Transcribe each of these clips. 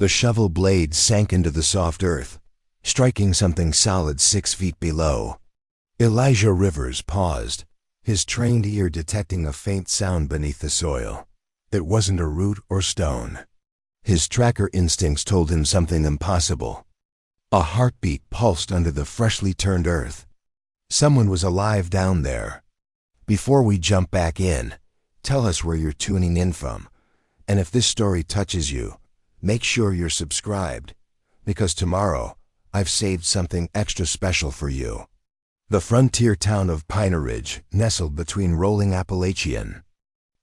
The shovel blade sank into the soft earth, striking something solid 6 feet below. Elijah Rivers paused, his trained ear detecting a faint sound beneath the soil. It wasn't a root or stone. His tracker instincts told him something impossible. A heartbeat pulsed under the freshly turned earth. Someone was alive down there. Before we jump back in, tell us where you're tuning in from. And if this story touches you, make sure you're subscribed, because tomorrow I've saved something extra special for you. The frontier town of Pineridge, nestled between rolling Appalachian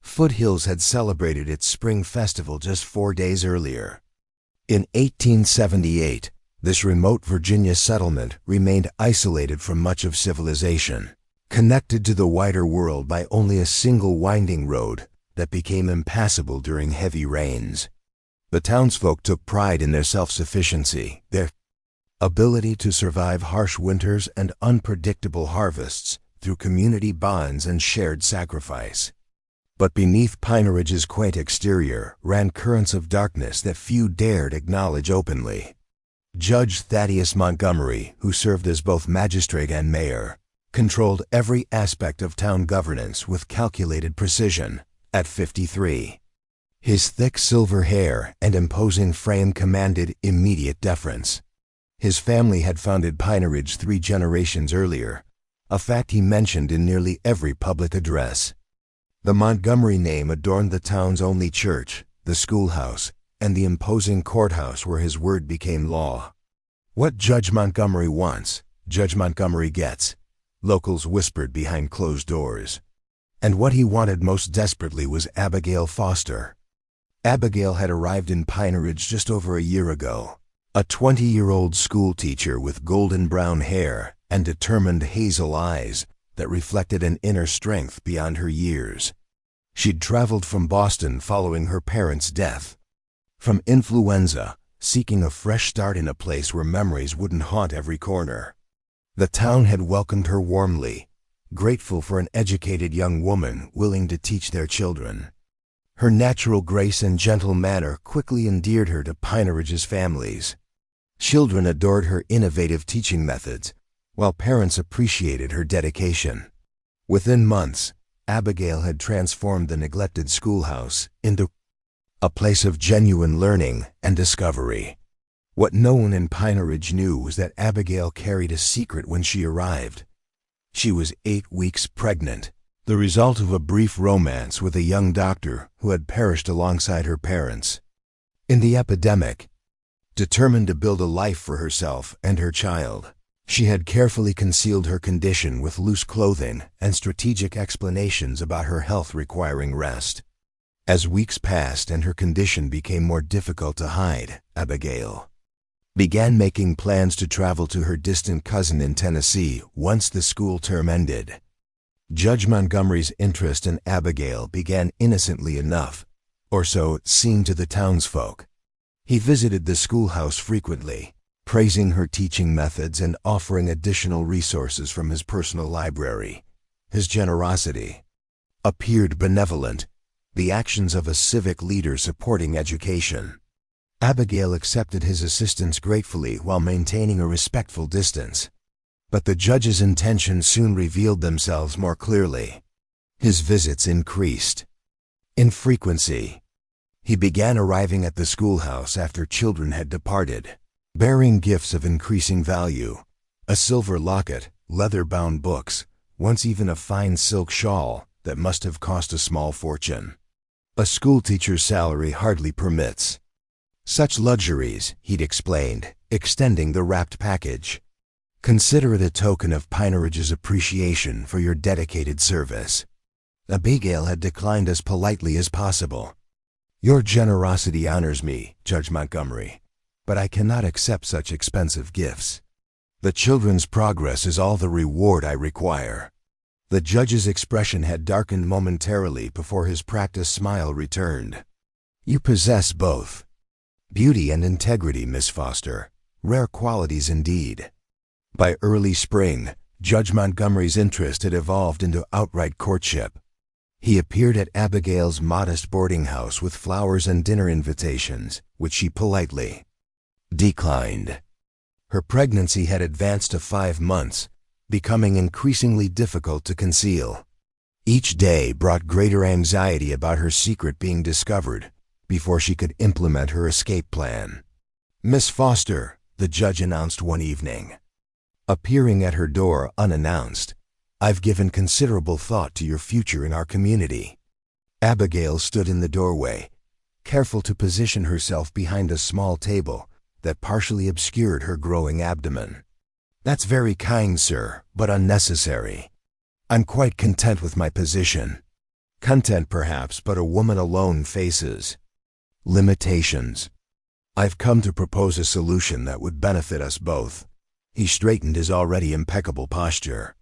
foothills, had celebrated its spring festival just 4 days earlier. In 1878, this remote Virginia settlement remained isolated from much of civilization, connected to the wider world by only a single winding road that became impassable during heavy rains. The townsfolk took pride in their self-sufficiency, their ability to survive harsh winters and unpredictable harvests through community bonds and shared sacrifice. But beneath Pineridge's quaint exterior ran currents of darkness that few dared acknowledge openly. Judge Thaddeus Montgomery, who served as both magistrate and mayor, controlled every aspect of town governance with calculated precision. At 53, his thick silver hair and imposing frame commanded immediate deference. His family had founded Pineridge 3 generations earlier, a fact he mentioned in nearly every public address. The Montgomery name adorned the town's only church, the schoolhouse, and the imposing courthouse where his word became law. What Judge Montgomery wants, Judge Montgomery gets, locals whispered behind closed doors. And what he wanted most desperately was Abigail Foster. Abigail had arrived in Pineridge just over a year ago, a 20-year-old schoolteacher with golden brown hair and determined hazel eyes that reflected an inner strength beyond her years. She'd traveled from Boston following her parents' death, from influenza, seeking a fresh start in a place where memories wouldn't haunt every corner. The town had welcomed her warmly, grateful for an educated young woman willing to teach their children. Her natural grace and gentle manner quickly endeared her to Pineridge's families. Children adored her innovative teaching methods, while parents appreciated her dedication. Within months, Abigail had transformed the neglected schoolhouse into a place of genuine learning and discovery. What no one in Pineridge knew was that Abigail carried a secret when she arrived. She was 8 weeks pregnant, the result of a brief romance with a young doctor who had perished alongside her parents. In the epidemic, determined to build a life for herself and her child, she had carefully concealed her condition with loose clothing and strategic explanations about her health requiring rest. As weeks passed and her condition became more difficult to hide, Abigail began making plans to travel to her distant cousin in Tennessee once the school term ended. Judge Montgomery's interest in Abigail began innocently enough, or so it seemed to the townsfolk. He visited the schoolhouse frequently, praising her teaching methods and offering additional resources from his personal library. His generosity appeared benevolent, the actions of a civic leader supporting education. Abigail accepted his assistance gratefully while maintaining a respectful distance. But the judge's intentions soon revealed themselves more clearly. His visits increased in frequency. He began arriving at the schoolhouse after children had departed, bearing gifts of increasing value: a silver locket, leather-bound books, once even a fine silk shawl that must have cost a small fortune. A schoolteacher's salary hardly permits such luxuries, he'd explained, extending the wrapped package. Consider it a token of Pineridge's appreciation for your dedicated service. Abigail had declined as politely as possible. Your generosity honors me, Judge Montgomery, but I cannot accept such expensive gifts. The children's progress is all the reward I require. The judge's expression had darkened momentarily before his practiced smile returned. You possess both beauty and integrity, Miss Foster, rare qualities indeed. By early spring, Judge Montgomery's interest had evolved into outright courtship. He appeared at Abigail's modest boarding house with flowers and dinner invitations, which she politely declined. Her pregnancy had advanced to 5 months, becoming increasingly difficult to conceal. Each day brought greater anxiety about her secret being discovered before she could implement her escape plan. "Miss Foster," the judge announced one evening, appearing at her door unannounced, "I've given considerable thought to your future in our community." Abigail stood in the doorway, careful to position herself behind a small table that partially obscured her growing abdomen. "That's very kind, sir, but unnecessary. I'm quite content with my position." Content perhaps, but a woman alone faces limitations. "I've come to propose a solution that would benefit us both." He straightened his already impeccable posture.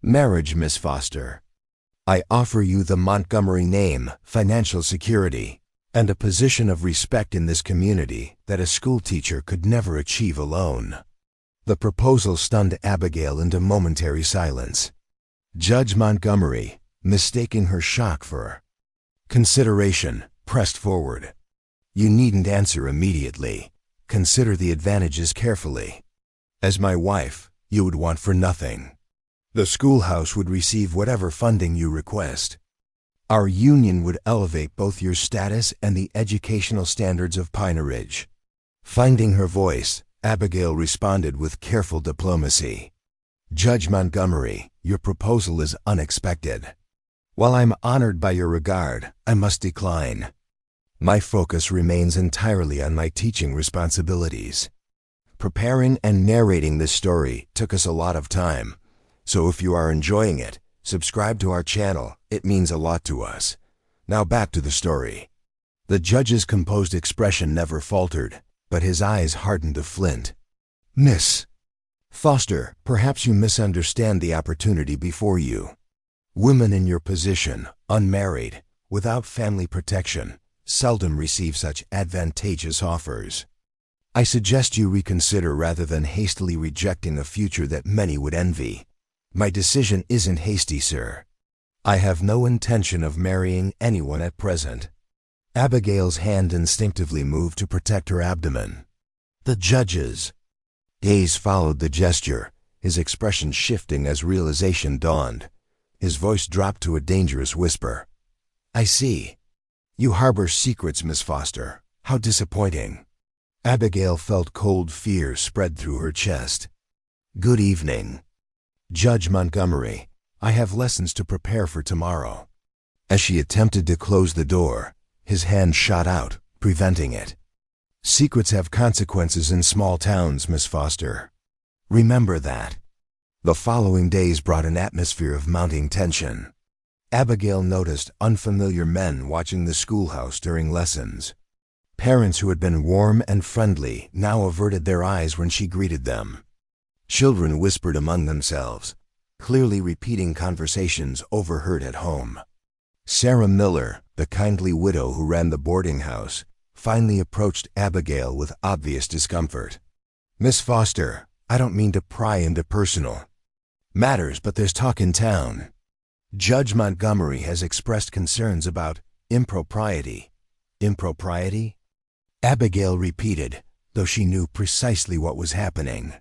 "Marriage, Miss Foster. I offer you the Montgomery name, financial security, and a position of respect in this community that a schoolteacher could never achieve alone." The proposal stunned Abigail into momentary silence. Judge Montgomery, mistaking her shock for consideration, pressed forward. "You needn't answer immediately. Consider the advantages carefully. As my wife, you would want for nothing. The schoolhouse would receive whatever funding you request. Our union would elevate both your status and the educational standards of Pineridge." Finding her voice, Abigail responded with careful diplomacy. "Judge Montgomery, your proposal is unexpected. While I'm honored by your regard, I must decline. My focus remains entirely on my teaching responsibilities. Preparing and narrating this story took us a lot of time, so if you are enjoying it, subscribe to our channel. It means a lot to us. Now back to the story." The judge's composed expression never faltered, but his eyes hardened to flint. "Miss Foster, perhaps you misunderstand the opportunity before you. Women in your position, unmarried, without family protection, seldom receive such advantageous offers. I suggest you reconsider rather than hastily rejecting a future that many would envy. My decision isn't hasty, sir. I have no intention of marrying anyone at present." Abigail's hand instinctively moved to protect her abdomen. The judge's gaze followed the gesture, his expression shifting as realization dawned. His voice dropped to a dangerous whisper. "I see. You harbor secrets, Miss Foster. How disappointing." Abigail felt cold fear spread through her chest. "Good evening, Judge Montgomery. I have lessons to prepare for tomorrow." As she attempted to close the door, his hand shot out, preventing it. "Secrets have consequences in small towns, Miss Foster. Remember that." The following days brought an atmosphere of mounting tension. Abigail noticed unfamiliar men watching the schoolhouse during lessons. Parents who had been warm and friendly now averted their eyes when she greeted them. Children whispered among themselves, clearly repeating conversations overheard at home. Sarah Miller, the kindly widow who ran the boarding house, finally approached Abigail with obvious discomfort. "Miss Foster, I don't mean to pry into personal matters, but there's talk in town. Judge Montgomery has expressed concerns about impropriety." "Impropriety?" Abigail repeated, though she knew precisely what was happening.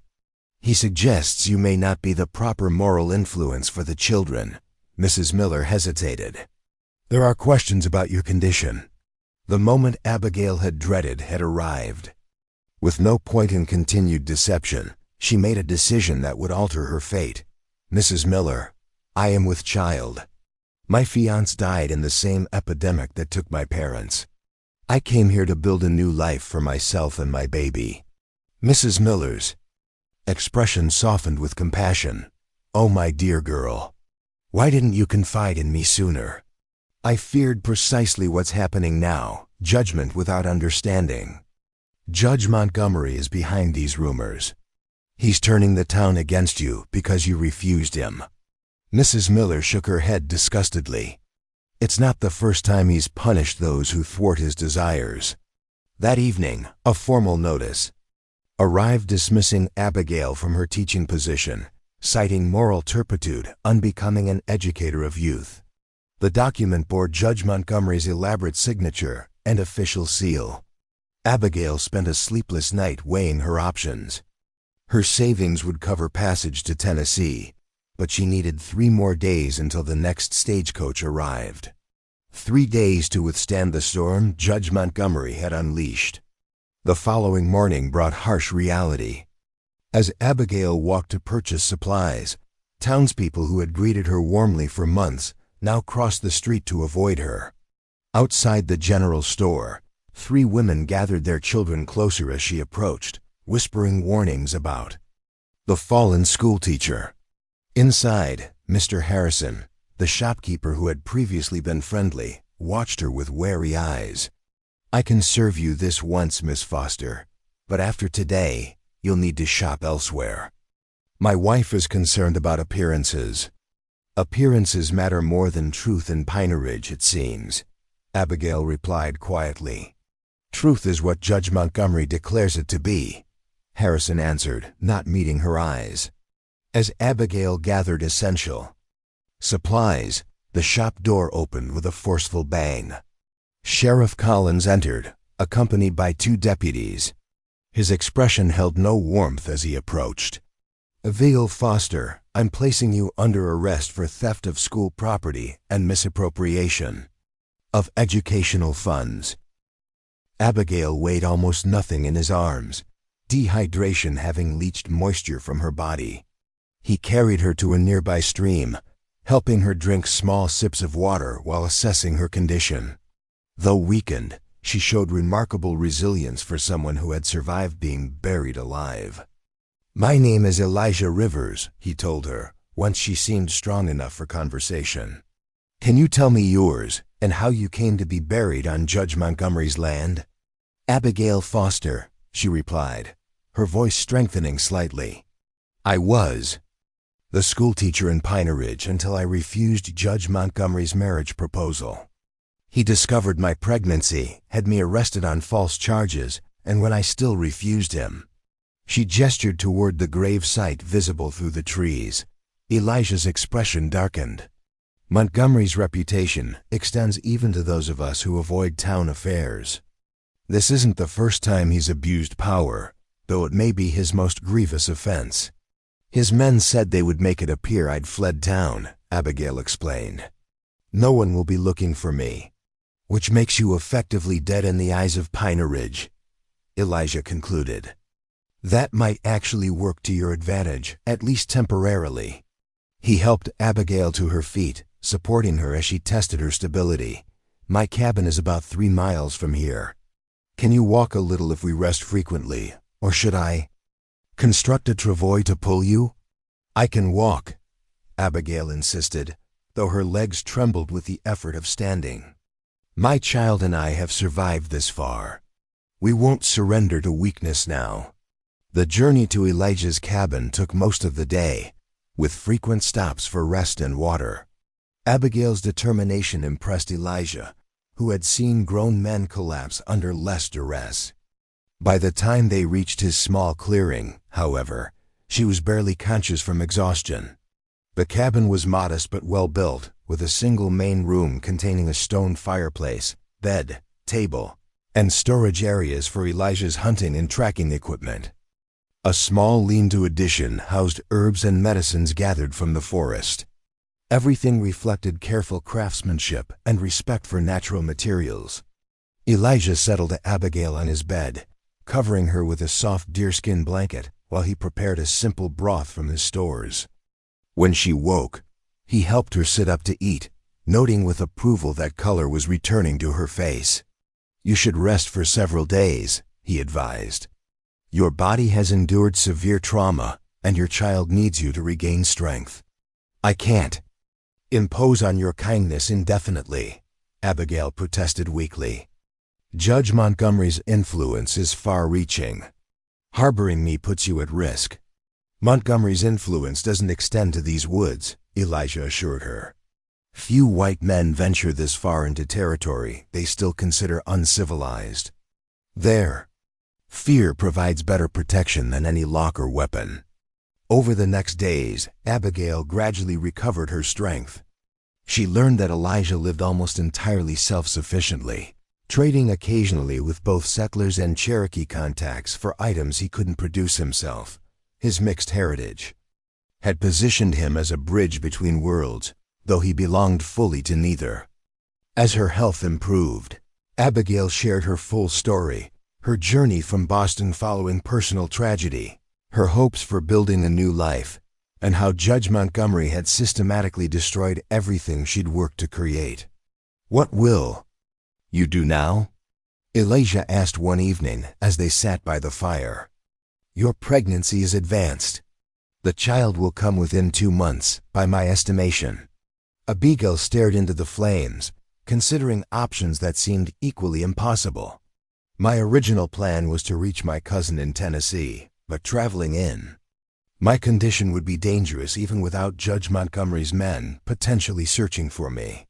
"He suggests you may not be the proper moral influence for the children." Mrs. Miller hesitated. "There are questions about your condition." The moment Abigail had dreaded had arrived. With no point in continued deception, she made a decision that would alter her fate. "Mrs. Miller, I am with child. My fiancé died in the same epidemic that took my parents. I came here to build a new life for myself and my baby." Mrs. Miller's expression softened with compassion. "Oh, my dear girl, why didn't you confide in me sooner? I feared precisely what's happening now, judgment without understanding. Judge Montgomery is behind these rumors. He's turning the town against you because you refused him." Mrs. Miller shook her head disgustedly. "It's not the first time he's punished those who thwart his desires." That evening, a formal notice arrived dismissing Abigail from her teaching position, citing moral turpitude unbecoming an educator of youth. The document bore Judge Montgomery's elaborate signature and official seal. Abigail spent a sleepless night weighing her options. Her savings would cover passage to Tennessee, but she needed 3 more days until the next stagecoach arrived. 3 days to withstand the storm Judge Montgomery had unleashed. The following morning brought harsh reality. As Abigail walked to purchase supplies, townspeople who had greeted her warmly for months now crossed the street to avoid her. Outside the general store, 3 women gathered their children closer as she approached, whispering warnings about the fallen schoolteacher. Inside, Mr. Harrison, the shopkeeper who had previously been friendly, watched her with wary eyes. "I can serve you this once, Miss Foster, but after today, you'll need to shop elsewhere. My wife is concerned about appearances." "Appearances matter more than truth in Pineridge, it seems," Abigail replied quietly. "Truth is what Judge Montgomery declares it to be," Harrison answered, not meeting her eyes. As Abigail gathered essential supplies, the shop door opened with a forceful bang. Sheriff Collins entered, accompanied by 2 deputies. His expression held no warmth as he approached. "Abigail Foster, I'm placing you under arrest for theft of school property and misappropriation of educational funds." Abigail weighed almost nothing in his arms, dehydration having leached moisture from her body. He carried her to a nearby stream, helping her drink small sips of water while assessing her condition. Though weakened, she showed remarkable resilience for someone who had survived being buried alive. "My name is Elijah Rivers," he told her, once she seemed strong enough for conversation. "Can you tell me yours, and how you came to be buried on Judge Montgomery's land?" "Abigail Foster," she replied, her voice strengthening slightly. "I was the schoolteacher in Pineridge until I refused Judge Montgomery's marriage proposal. He discovered my pregnancy, had me arrested on false charges, and when I still refused him." She gestured toward the grave site visible through the trees. Elijah's expression darkened. "Montgomery's reputation extends even to those of us who avoid town affairs. This isn't the first time he's abused power, though it may be his most grievous offense. His men said they would make it appear I'd fled town," Abigail explained. "No one will be looking for me." "Which makes you effectively dead in the eyes of Pineridge," Elijah concluded. "That might actually work to your advantage, at least temporarily." He helped Abigail to her feet, supporting her as she tested her stability. "My cabin is about 3 miles from here. Can you walk a little if we rest frequently, or should I construct a travois to pull you?" "I can walk," Abigail insisted, though her legs trembled with the effort of standing. "My child and I have survived this far. We won't surrender to weakness now." The journey to Elijah's cabin took most of the day, with frequent stops for rest and water. Abigail's determination impressed Elijah, who had seen grown men collapse under less duress. By the time they reached his small clearing, however, she was barely conscious from exhaustion. The cabin was modest but well built, with a single main room containing a stone fireplace, bed, table, and storage areas for Elijah's hunting and tracking equipment. A small lean-to addition housed herbs and medicines gathered from the forest. Everything reflected careful craftsmanship and respect for natural materials. Elijah settled Abigail on his bed, covering her with a soft deerskin blanket while he prepared a simple broth from his stores. When she woke, he helped her sit up to eat, noting with approval that color was returning to her face. "You should rest for several days," he advised. "Your body has endured severe trauma, and your child needs you to regain strength." "I can't impose on your kindness indefinitely," Abigail protested weakly. "Judge Montgomery's influence is far-reaching. Harboring me puts you at risk." "Montgomery's influence doesn't extend to these woods," Elijah assured her. "Few white men venture this far into territory they still consider uncivilized. There, fear provides better protection than any lock or weapon." Over the next days, Abigail gradually recovered her strength. She learned that Elijah lived almost entirely self-sufficiently, trading occasionally with both settlers and Cherokee contacts for items he couldn't produce himself. His mixed heritage had positioned him as a bridge between worlds, though he belonged fully to neither. As her health improved, Abigail shared her full story, her journey from Boston following personal tragedy, her hopes for building a new life, and how Judge Montgomery had systematically destroyed everything she'd worked to create. "What will you do now?" Elijah asked one evening as they sat by the fire. "Your pregnancy is advanced. The child will come within 2 months, by my estimation." Abigail stared into the flames, considering options that seemed equally impossible. "My original plan was to reach my cousin in Tennessee, but traveling in my condition would be dangerous even without Judge Montgomery's men potentially searching for me."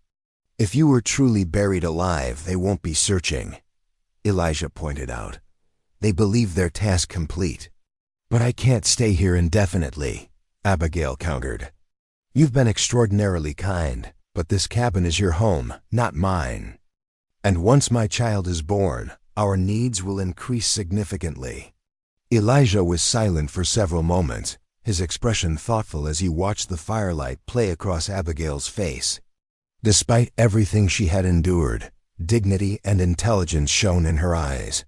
"If you were truly buried alive, they won't be searching," Elijah pointed out. "They believe their task complete." "But I can't stay here indefinitely," Abigail countered. "You've been extraordinarily kind, but this cabin is your home, not mine. And once my child is born, our needs will increase significantly." Elijah was silent for several moments, his expression thoughtful as he watched the firelight play across Abigail's face. Despite everything she had endured, dignity and intelligence shone in her eyes.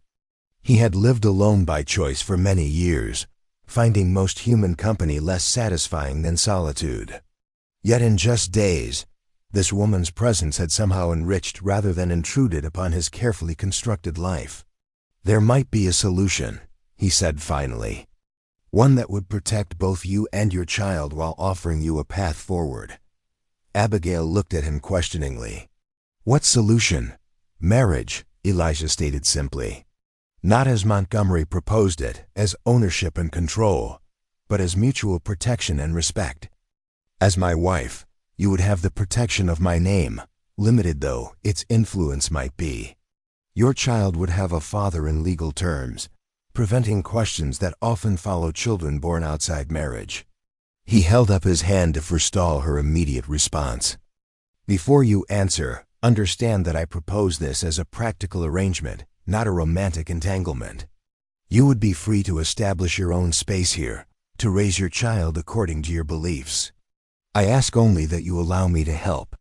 He had lived alone by choice for many years, finding most human company less satisfying than solitude. Yet in just days, this woman's presence had somehow enriched rather than intruded upon his carefully constructed life. "There might be a solution," he said finally. "One that would protect both you and your child while offering you a path forward." Abigail looked at him questioningly. "What solution?" "Marriage," Elijah stated simply. "Not as Montgomery proposed it, as ownership and control, but as mutual protection and respect. As my wife, you would have the protection of my name, limited though its influence might be. Your child would have a father in legal terms, preventing questions that often follow children born outside marriage." He held up his hand to forestall her immediate response. "Before you answer, understand that I propose this as a practical arrangement, not a romantic entanglement. You would be free to establish your own space here, to raise your child according to your beliefs. I ask only that you allow me to help.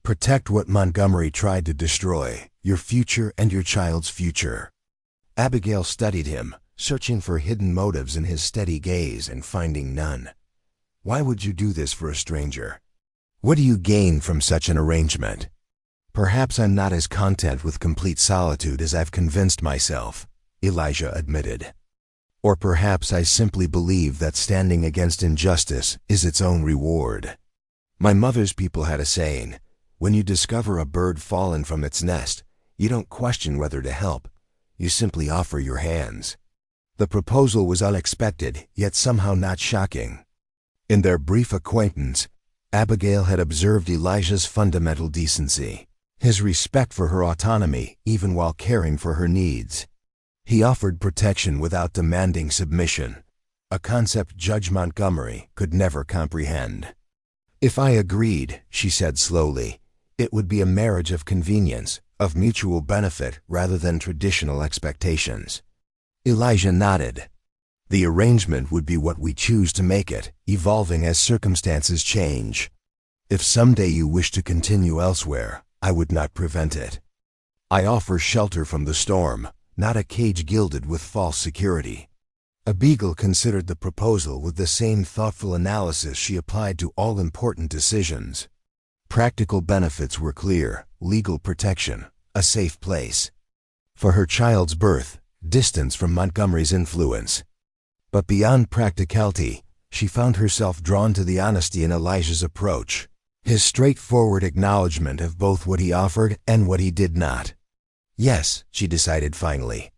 Protect what Montgomery tried to destroy, your future and your child's future." Abigail studied him, searching for hidden motives in his steady gaze and finding none. "Why would you do this for a stranger? What do you gain from such an arrangement?" "Perhaps I'm not as content with complete solitude as I've convinced myself," Elijah admitted. "Or perhaps I simply believe that standing against injustice is its own reward. My mother's people had a saying, when you discover a bird fallen from its nest, you don't question whether to help, you simply offer your hands." The proposal was unexpected, yet somehow not shocking. In their brief acquaintance, Abigail had observed Elijah's fundamental decency, his respect for her autonomy even while caring for her needs. He offered protection without demanding submission, a concept Judge Montgomery could never comprehend. "If I agreed," she said slowly, "it would be a marriage of convenience, of mutual benefit rather than traditional expectations." Elijah nodded. "The arrangement would be what we choose to make it, evolving as circumstances change. If someday you wish to continue elsewhere, I would not prevent it. I offer shelter from the storm, not a cage gilded with false security." Abigail considered the proposal with the same thoughtful analysis she applied to all important decisions. Practical benefits were clear: legal protection, a safe place. For her child's birth, distance from Montgomery's influence. But beyond practicality, she found herself drawn to the honesty in Elijah's approach, his straightforward acknowledgement of both what he offered and what he did not. "Yes," she decided finally.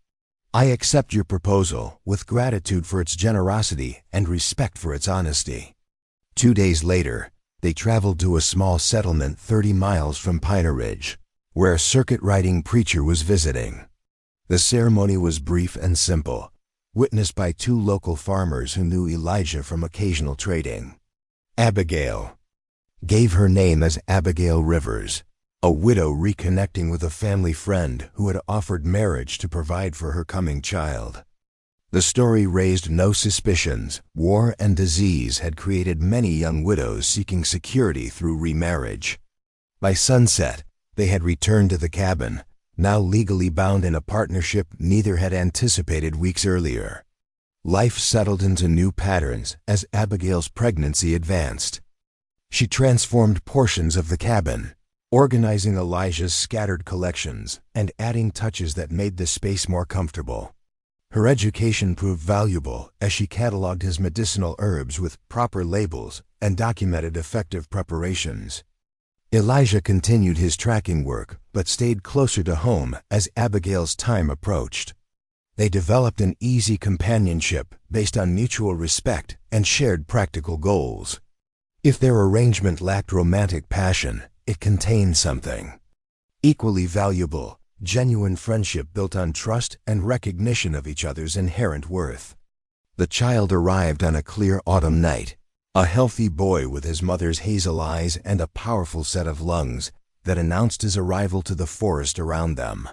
"I accept your proposal, with gratitude for its generosity and respect for its honesty." 2 days later, they traveled to a small settlement 30 miles from Pineridge, where a circuit-riding preacher was visiting. The ceremony was brief and simple, witnessed by 2 local farmers who knew Elijah from occasional trading. Abigail gave her name as Abigail Rivers, a widow reconnecting with a family friend who had offered marriage to provide for her coming child. The story raised no suspicions. War and disease had created many young widows seeking security through remarriage. By sunset, they had returned to the cabin, now legally bound in a partnership neither had anticipated weeks earlier. Life settled into new patterns as Abigail's pregnancy advanced. She transformed portions of the cabin, organizing Elijah's scattered collections and adding touches that made the space more comfortable. Her education proved valuable as she cataloged his medicinal herbs with proper labels and documented effective preparations. Elijah continued his tracking work but stayed closer to home as Abigail's time approached. They developed an easy companionship based on mutual respect and shared practical goals. If their arrangement lacked romantic passion, it contained something equally valuable: genuine friendship built on trust and recognition of each other's inherent worth. The child arrived on a clear autumn night, a healthy boy with his mother's hazel eyes and a powerful set of lungs that announced his arrival to the forest around them.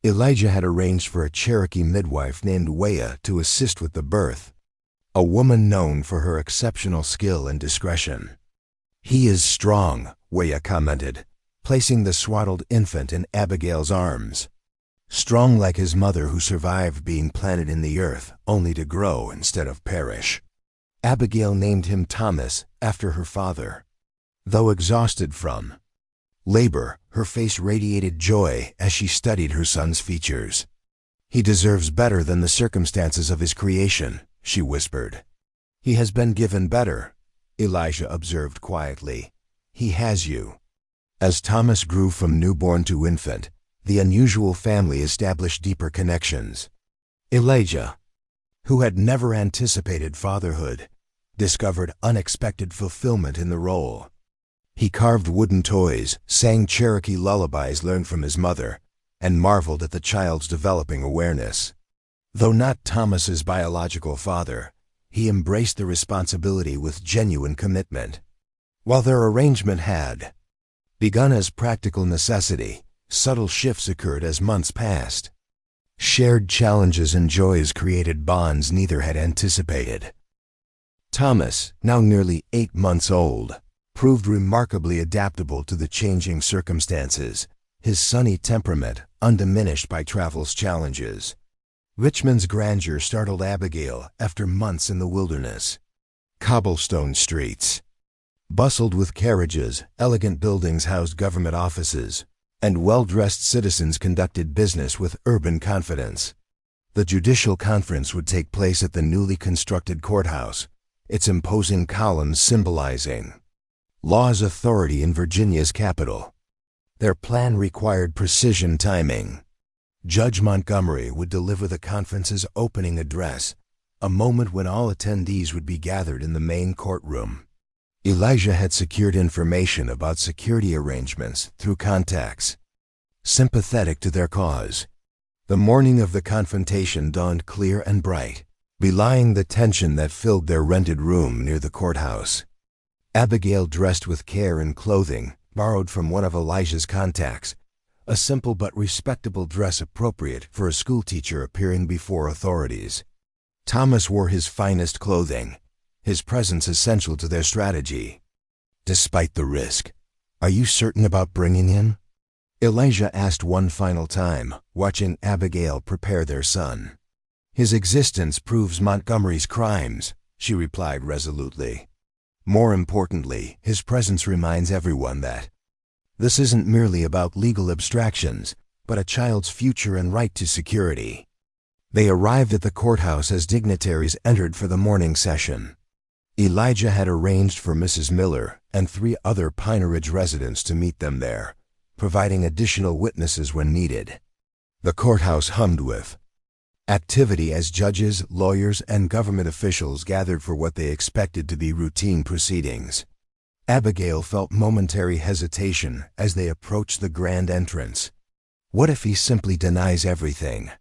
Elijah had arranged for a Cherokee midwife named Weah to assist with the birth, a woman known for her exceptional skill and discretion. "He is strong," Weah commented, placing the swaddled infant in Abigail's arms. "Strong like his mother who survived being planted in the earth only to grow instead of perish." Abigail named him Thomas after her father. Though exhausted from labor, her face radiated joy as she studied her son's features. "He deserves better than the circumstances of his creation," she whispered. "He has been given better," Elijah observed quietly. "He has you." As Thomas grew from newborn to infant, the unusual family established deeper connections. Elijah, who had never anticipated fatherhood, discovered unexpected fulfillment in the role. He carved wooden toys, sang Cherokee lullabies learned from his mother, and marveled at the child's developing awareness. Though not Thomas's biological father, he embraced the responsibility with genuine commitment. While their arrangement had begun as practical necessity, subtle shifts occurred as months passed. Shared challenges and joys created bonds neither had anticipated. Thomas, now nearly 8 months old, proved remarkably adaptable to the changing circumstances, his sunny temperament undiminished by travel's challenges. Richmond's grandeur startled Abigail after months in the wilderness. Cobblestone streets bustled with carriages, elegant buildings housed government offices, and well-dressed citizens conducted business with urban confidence. The judicial conference would take place at the newly constructed courthouse, its imposing columns symbolizing law's authority in Virginia's capital. Their plan required precision timing. Judge Montgomery would deliver the conference's opening address, a moment when all attendees would be gathered in the main courtroom. Elijah had secured information about security arrangements through contacts sympathetic to their cause. The morning of the confrontation dawned clear and bright, belying the tension that filled their rented room near the courthouse. Abigail dressed with care in clothing borrowed from one of Elijah's contacts, a simple but respectable dress appropriate for a schoolteacher appearing before authorities. Thomas wore his finest clothing, his presence essential to their strategy. "Despite the risk, are you certain about bringing him?" Elijah asked one final time, watching Abigail prepare their son. "His existence proves Montgomery's crimes," she replied resolutely. "More importantly, his presence reminds everyone that this isn't merely about legal abstractions, but a child's future and right to security." They arrived at the courthouse as dignitaries entered for the morning session. Elijah had arranged for Mrs. Miller and 3 other Pineridge residents to meet them there, providing additional witnesses when needed. The courthouse hummed with activity as judges, lawyers, and government officials gathered for what they expected to be routine proceedings. Abigail felt momentary hesitation as they approached the grand entrance. What if he simply denies everything?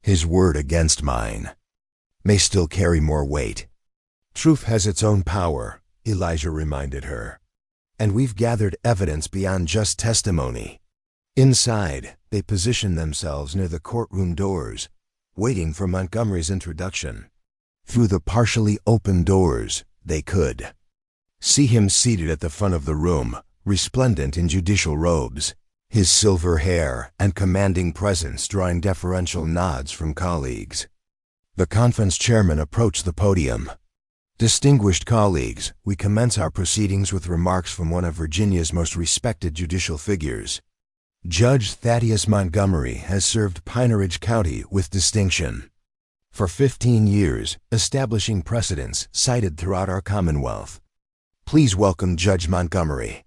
His word against mine may still carry more weight. "Truth has its own power," Elijah reminded her. and we've gathered evidence beyond just testimony. Inside, they positioned themselves near the courtroom doors, waiting for Montgomery's introduction. Through the partially open doors, they could see him seated at the front of the room, resplendent in judicial robes, his silver hair and commanding presence drawing deferential nods from colleagues. The conference chairman approached the podium. "Distinguished colleagues, we commence our proceedings with remarks from one of Virginia's most respected judicial figures. Judge Thaddeus Montgomery has served Pineridge County with distinction for 15 years, establishing precedents cited throughout our Commonwealth. Please welcome Judge Montgomery."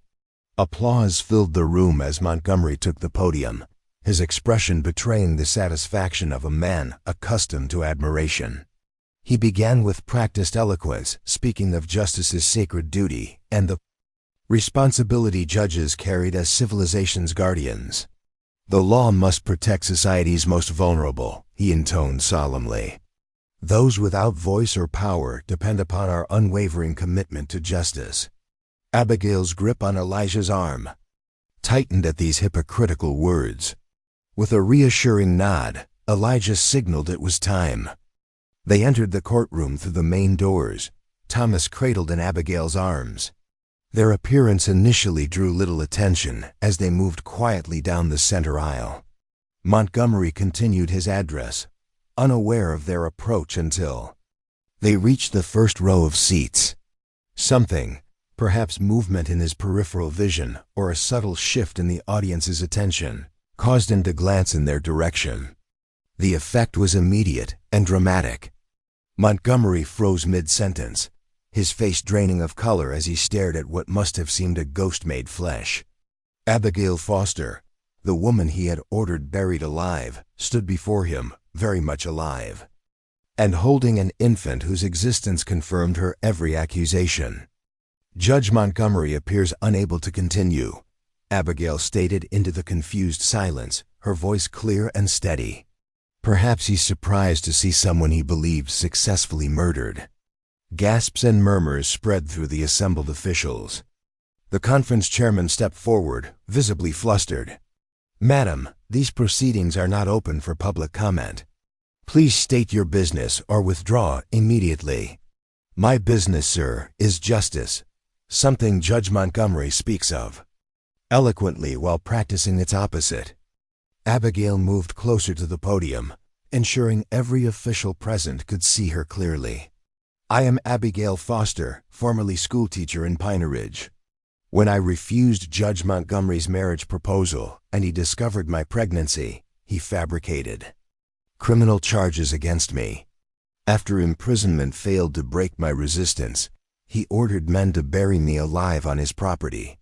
Applause filled the room as Montgomery took the podium, his expression betraying the satisfaction of a man accustomed to admiration. He began with practiced eloquence, speaking of justice's sacred duty and the responsibility judges carried as civilization's guardians. "The law must protect society's most vulnerable," he intoned solemnly. "Those without voice or power depend upon our unwavering commitment to justice." Abigail's grip on Elijah's arm tightened at these hypocritical words. With a reassuring nod, Elijah signaled it was time. They entered the courtroom through the main doors, Thomas cradled in Abigail's arms. Their appearance initially drew little attention as they moved quietly down the center aisle. Montgomery continued his address, unaware of their approach until they reached the first row of seats. Something, perhaps movement in his peripheral vision or a subtle shift in the audience's attention, caused him to glance in their direction. The effect was immediate and dramatic. Montgomery froze mid-sentence, his face draining of color as he stared at what must have seemed a ghost made flesh. Abigail Foster, the woman he had ordered buried alive, stood before him, very much alive, and holding an infant whose existence confirmed her every accusation. "Judge Montgomery appears unable to continue," Abigail stated into the confused silence, her voice clear and steady. "Perhaps he's surprised to see someone he believed successfully murdered." Gasps and murmurs spread through the assembled officials. The conference chairman stepped forward, visibly flustered. "Madam, these proceedings are not open for public comment. Please state your business or withdraw immediately." "My business, sir, is justice, something Judge Montgomery speaks of eloquently while practicing its opposite." Abigail moved closer to the podium, ensuring every official present could see her clearly. "I am Abigail Foster, formerly schoolteacher in Pineridge. When I refused Judge Montgomery's marriage proposal and he discovered my pregnancy, he fabricated criminal charges against me. After imprisonment failed to break my resistance, he ordered men to bury me alive on his property."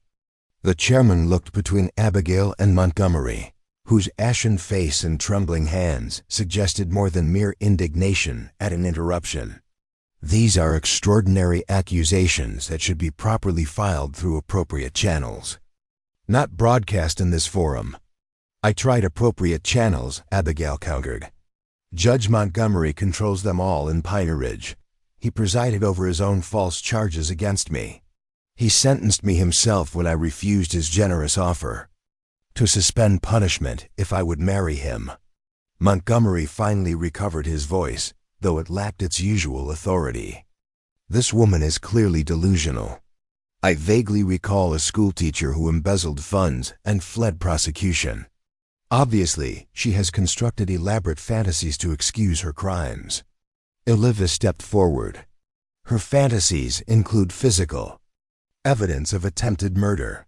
The chairman looked between Abigail and Montgomery, whose ashen face and trembling hands suggested more than mere indignation at an interruption. "These are extraordinary accusations that should be properly filed through appropriate channels, not broadcast in this forum." "I tried appropriate channels," Abigail countered. "Judge Montgomery controls them all in Pineridge. He presided over his own false charges against me. He sentenced me himself when I refused his generous offer to suspend punishment if I would marry him." Montgomery finally recovered his voice, though it lacked its usual authority. "This woman is clearly delusional. I vaguely recall a schoolteacher who embezzled funds and fled prosecution. Obviously, she has constructed elaborate fantasies to excuse her crimes." Olivia stepped forward. "Her fantasies include physical evidence of attempted murder."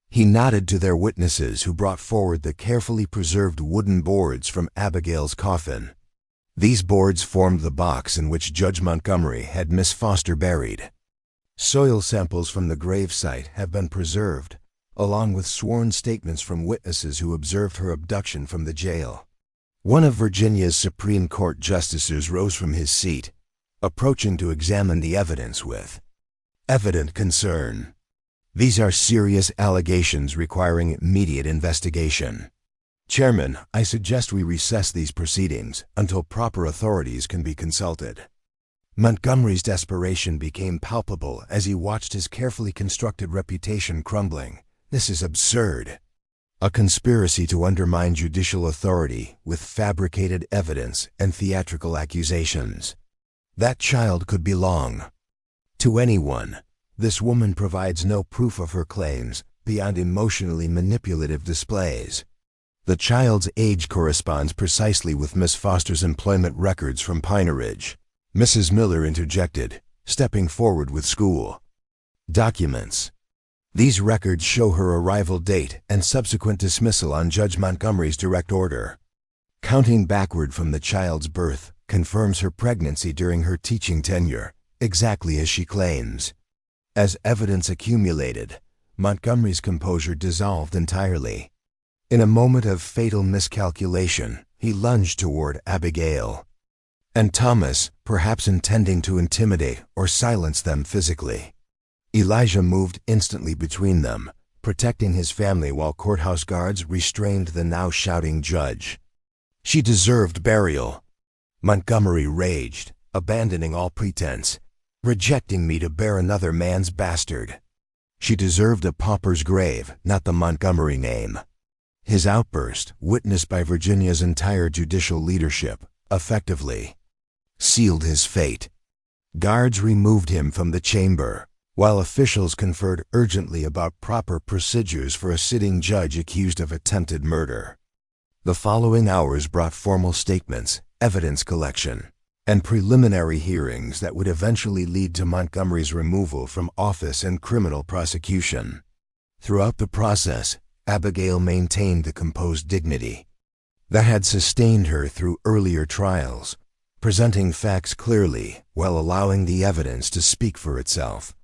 He nodded to their witnesses who brought forward the carefully preserved wooden boards from Abigail's coffin. These boards formed the box in which Judge Montgomery had Miss Foster buried. Soil samples from the gravesite have been preserved, along with sworn statements from witnesses who observed her abduction from the jail. One of Virginia's Supreme Court justices rose from his seat, approaching to examine the evidence with evident concern. "These are serious allegations requiring immediate investigation. Chairman, I suggest we recess these proceedings until proper authorities can be consulted." Montgomery's desperation became palpable as he watched his carefully constructed reputation crumbling. This is absurd. A conspiracy to undermine judicial authority with fabricated evidence and theatrical accusations. That child could belong to anyone. This woman provides no proof of her claims beyond emotionally manipulative displays. The child's age corresponds precisely with Miss Foster's employment records from Pineridge. Mrs. Miller interjected, stepping forward with school documents. These records show her arrival date and subsequent dismissal on Judge Montgomery's direct order. Counting backward from the child's birth confirms her pregnancy during her teaching tenure, exactly as she claims. As evidence accumulated, Montgomery's composure dissolved entirely. In a moment of fatal miscalculation, he lunged toward Abigail and Thomas, perhaps intending to intimidate or silence them physically. Elijah moved instantly between them, protecting his family while courthouse guards restrained the now shouting judge. She deserved burial. Montgomery raged, abandoning all pretense, rejecting me to bear another man's bastard. She deserved a pauper's grave, not the Montgomery name. His outburst, witnessed by Virginia's entire judicial leadership, effectively sealed his fate. Guards removed him from the chamber, while officials conferred urgently about proper procedures for a sitting judge accused of attempted murder. The following hours brought formal statements, evidence collection, and preliminary hearings that would eventually lead to Montgomery's removal from office and criminal prosecution. Throughout the process, Abigail maintained the composed dignity that had sustained her through earlier trials, presenting facts clearly while allowing the evidence to speak for itself.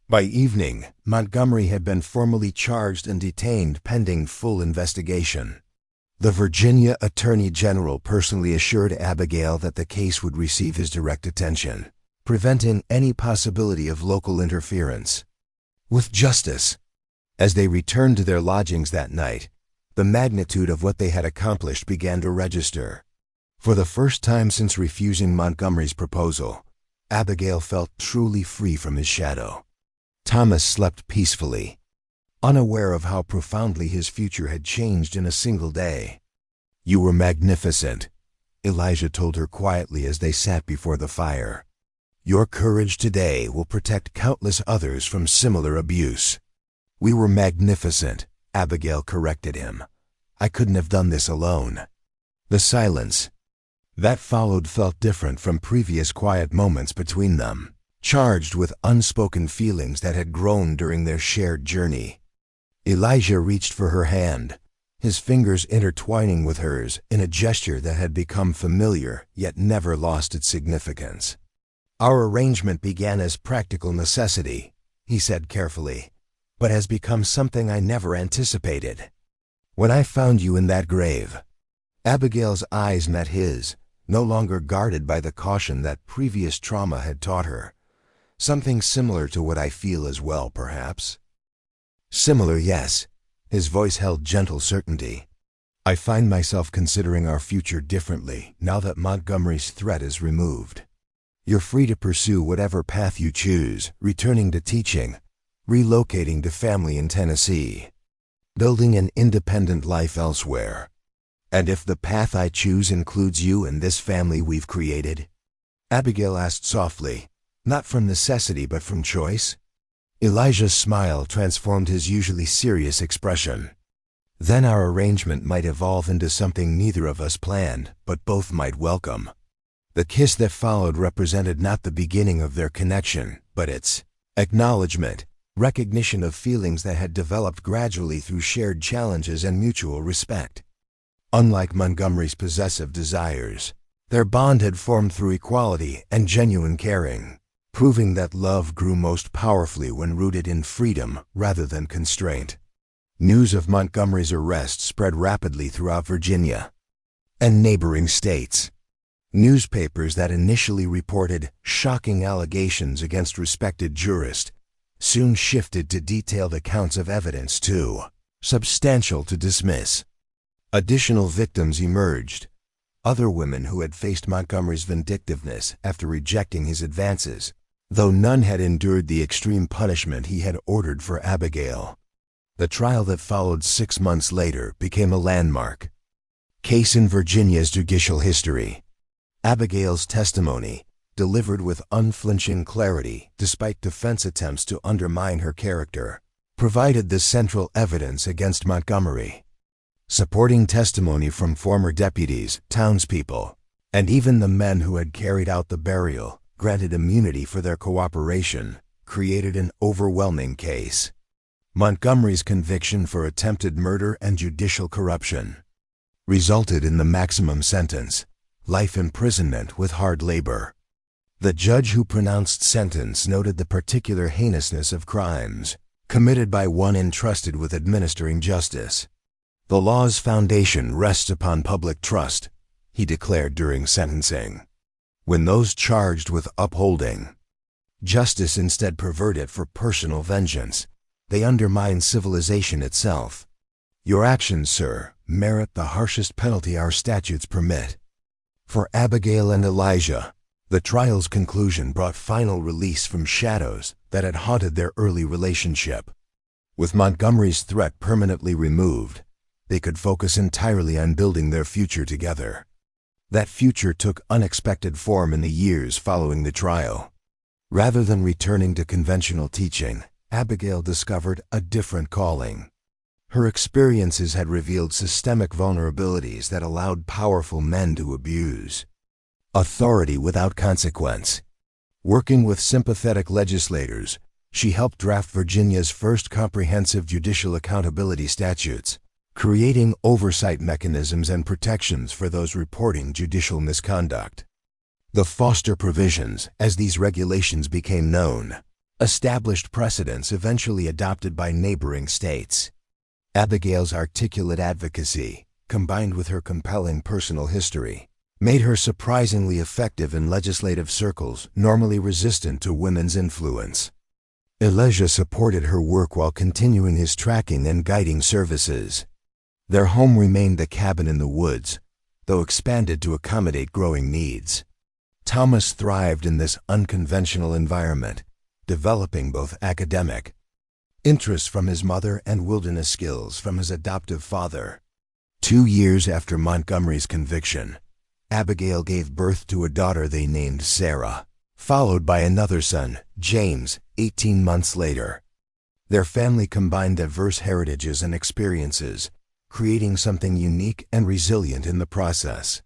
By evening, Montgomery had been formally charged and detained pending full investigation. The Virginia Attorney General personally assured Abigail that the case would receive his direct attention, preventing any possibility of local interference with justice. As they returned to their lodgings that night, the magnitude of what they had accomplished began to register. For the first time since refusing Montgomery's proposal, Abigail felt truly free from his shadow. Thomas slept peacefully, unaware of how profoundly his future had changed in a single day. "You were magnificent," Elijah told her quietly as they sat before the fire. "Your courage today will protect countless others from similar abuse." "We were magnificent," Abigail corrected him. "I couldn't have done this alone." The silence that followed felt different from previous quiet moments between them, charged with unspoken feelings that had grown during their shared journey. Elijah reached for her hand, his fingers intertwining with hers in a gesture that had become familiar yet never lost its significance. "Our arrangement began as practical necessity," he said carefully, "but has become something I never anticipated. When I found you in that grave," Abigail's eyes met his, no longer guarded by the caution that previous trauma had taught her. "Something similar to what I feel as well, perhaps." "Similar, yes." His voice held gentle certainty. "I find myself considering our future differently now that Montgomery's threat is removed. You're free to pursue whatever path you choose, returning to teaching, relocating to family in Tennessee, building an independent life elsewhere. And if the path I choose includes you and this family we've created?" Abigail asked softly, not from necessity but from choice. Elijah's smile transformed his usually serious expression. "Then our arrangement might evolve into something neither of us planned, but both might welcome." The kiss that followed represented not the beginning of their connection, but its acknowledgement, recognition of feelings that had developed gradually through shared challenges and mutual respect. Unlike Montgomery's possessive desires, their bond had formed through equality and genuine caring, proving that love grew most powerfully when rooted in freedom rather than constraint. News of Montgomery's arrest spread rapidly throughout Virginia and neighboring states. Newspapers that initially reported shocking allegations against respected jurists soon shifted to detailed accounts of evidence too substantial to dismiss. Additional victims emerged, other women who had faced Montgomery's vindictiveness after rejecting his advances, though none had endured the extreme punishment he had ordered for Abigail. The trial that followed 6 months later became a landmark case in Virginia's judicial history. Abigail's testimony, delivered with unflinching clarity despite defense attempts to undermine her character, provided the central evidence against Montgomery. Supporting testimony from former deputies, townspeople, and even the men who had carried out the burial, granted immunity for their cooperation, created an overwhelming case. Montgomery's conviction for attempted murder and judicial corruption resulted in the maximum sentence, life imprisonment with hard labor. The judge who pronounced sentence noted the particular heinousness of crimes committed by one entrusted with administering justice. The law's foundation rests upon public trust, he declared during sentencing. When those charged with upholding justice instead pervert it for personal vengeance, they undermine civilization itself. Your actions, sir, merit the harshest penalty our statutes permit. For Abigail and Elijah, the trial's conclusion brought final release from shadows that had haunted their early relationship. With Montgomery's threat permanently removed, they could focus entirely on building their future together. That future took unexpected form in the years following the trial. Rather than returning to conventional teaching, Abigail discovered a different calling. Her experiences had revealed systemic vulnerabilities that allowed powerful men to abuse authority without consequence. Working with sympathetic legislators, she helped draft Virginia's first comprehensive judicial accountability statutes, creating oversight mechanisms and protections for those reporting judicial misconduct. The Foster provisions, as these regulations became known, established precedents eventually adopted by neighboring states. Abigail's articulate advocacy, combined with her compelling personal history, made her surprisingly effective in legislative circles normally resistant to women's influence. Elijah supported her work while continuing his tracking and guiding services. Their home remained the cabin in the woods, though expanded to accommodate growing needs. Thomas thrived in this unconventional environment, developing both academic interests from his mother and wilderness skills from his adoptive father. 2 years after Montgomery's conviction, Abigail gave birth to a daughter they named Sarah, followed by another son, James, 18 months later. Their family combined diverse heritages and experiences, creating something unique and resilient in the process.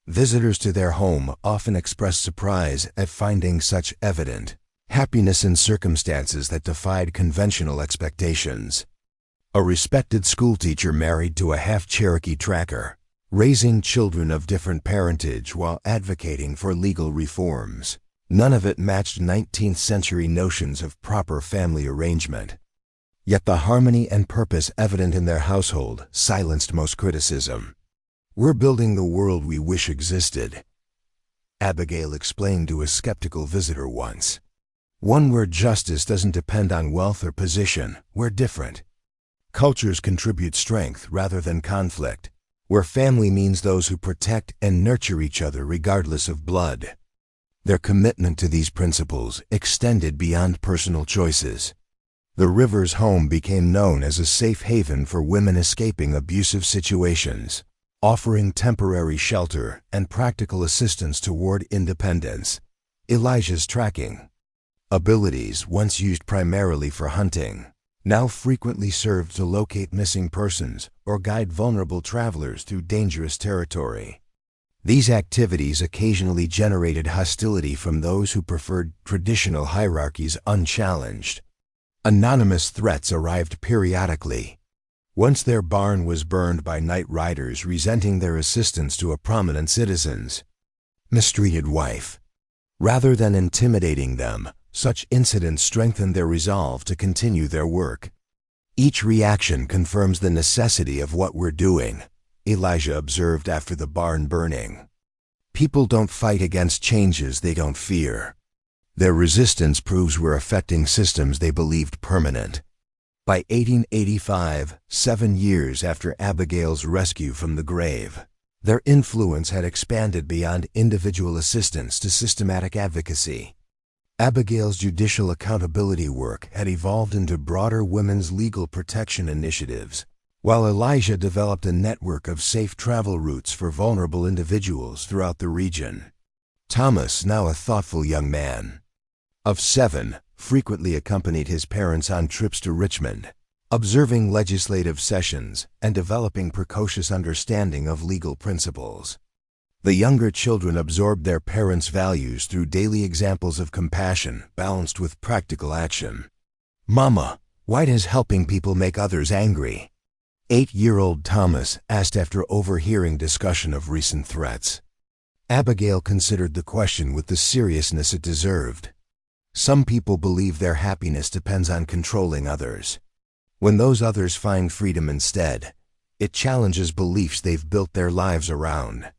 Visitors to their home often expressed surprise at finding such evident happiness in circumstances that defied conventional expectations. A respected schoolteacher married to a half-Cherokee tracker, raising children of different parentage while advocating for legal reforms. None of it matched 19th century notions of proper family arrangement. Yet the harmony and purpose evident in their household silenced most criticism. "We're building the world we wish existed," Abigail explained to a skeptical visitor once. "One where justice doesn't depend on wealth or position. We're different. Cultures contribute strength rather than conflict, where family means those who protect and nurture each other regardless of blood." Their commitment to these principles extended beyond personal choices. The Rivers home became known as a safe haven for women escaping abusive situations, offering temporary shelter and practical assistance toward independence. Elijah's tracking abilities, once used primarily for hunting, now frequently served to locate missing persons or guide vulnerable travelers through dangerous territory. These activities occasionally generated hostility from those who preferred traditional hierarchies unchallenged. Anonymous threats arrived periodically. Once their barn was burned by night riders resenting their assistance to a prominent citizen's mistreated wife. Rather than intimidating them, such incidents strengthened their resolve to continue their work. "Each reaction confirms the necessity of what we're doing," Elijah observed after the barn burning. "People don't fight against changes they don't fear. Their resistance proves we're affecting systems they believed permanent." By 1885, 7 years after Abigail's rescue from the grave, Their influence had expanded beyond individual assistance to systematic advocacy. Abigail's judicial accountability work had evolved into broader women's legal protection initiatives, while Elijah developed a network of safe travel routes for vulnerable individuals throughout the region. Thomas, now a thoughtful young man of 7, frequently accompanied his parents on trips to Richmond, observing legislative sessions and developing precocious understanding of legal principles. The younger children absorbed their parents' values through daily examples of compassion balanced with practical action. "Mama, why does helping people make others angry?" 8-year-old Thomas asked after overhearing discussion of recent threats. Abigail considered the question with the seriousness it deserved. Some people believe their happiness depends on controlling others. When those others find freedom instead, it challenges beliefs they've built their lives around.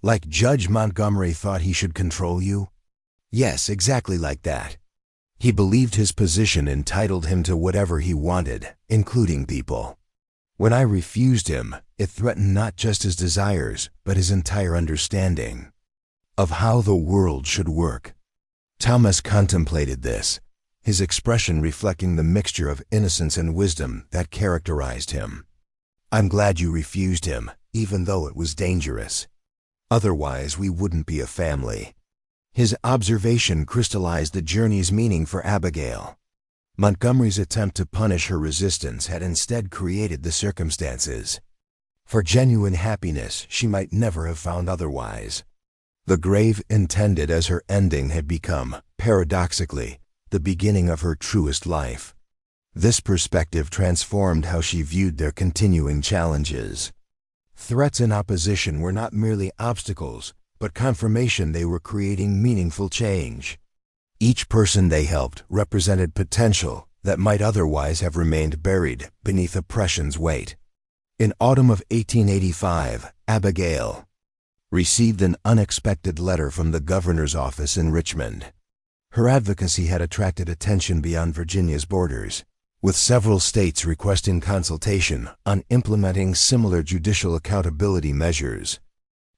Like Judge Montgomery thought he should control you? Yes, exactly like that. He believed his position entitled him to whatever he wanted, including people. When I refused him, it threatened not just his desires, but his entire understanding of how the world should work. Thomas contemplated this, his expression reflecting the mixture of innocence and wisdom that characterized him. "I'm glad you refused him, even though it was dangerous. Otherwise, we wouldn't be a family." His observation crystallized the journey's meaning for Abigail. Montgomery's attempt to punish her resistance had instead created the circumstances for genuine happiness she might never have found otherwise. The grave intended as her ending had become, paradoxically, the beginning of her truest life. This perspective transformed how she viewed their continuing challenges. Threats and opposition were not merely obstacles, but confirmation they were creating meaningful change. Each person they helped represented potential that might otherwise have remained buried beneath oppression's weight. In autumn of 1885, Abigail received an unexpected letter from the governor's office in Richmond. Her advocacy had attracted attention beyond Virginia's borders, with several states requesting consultation on implementing similar judicial accountability measures.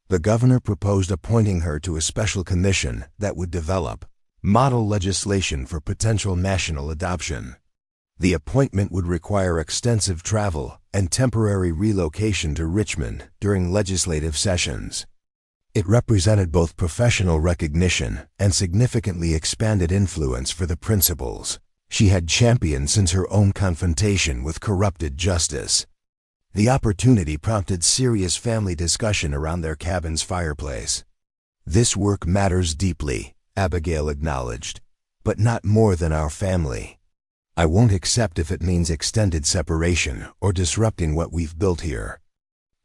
The governor proposed appointing her to a special commission that would develop model legislation for potential national adoption. The appointment would require extensive travel and temporary relocation to Richmond during legislative sessions. It represented both professional recognition and significantly expanded influence for the principles she had championed since her own confrontation with corrupted justice. The opportunity prompted serious family discussion around their cabin's fireplace. "This work matters deeply," Abigail acknowledged, "but not more than our family. I won't accept if it means extended separation or disrupting what we've built here."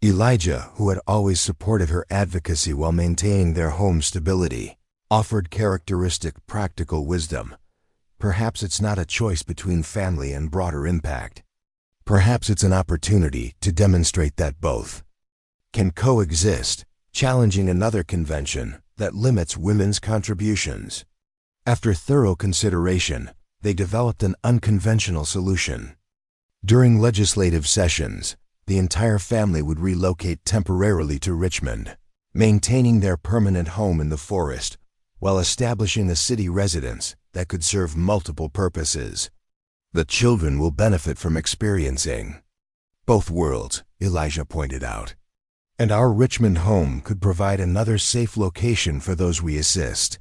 Elijah, who had always supported her advocacy while maintaining their home stability, offered characteristic practical wisdom. "Perhaps it's not a choice between family and broader impact. Perhaps it's an opportunity to demonstrate that both can coexist, challenging another convention that limits women's contributions." After thorough consideration, they developed an unconventional solution. During legislative sessions, the entire family would relocate temporarily to Richmond, maintaining their permanent home in the forest, while establishing a city residence that could serve multiple purposes. "The children will benefit from experiencing both worlds," Elijah pointed out. "And our Richmond home could provide another safe location for those we assist."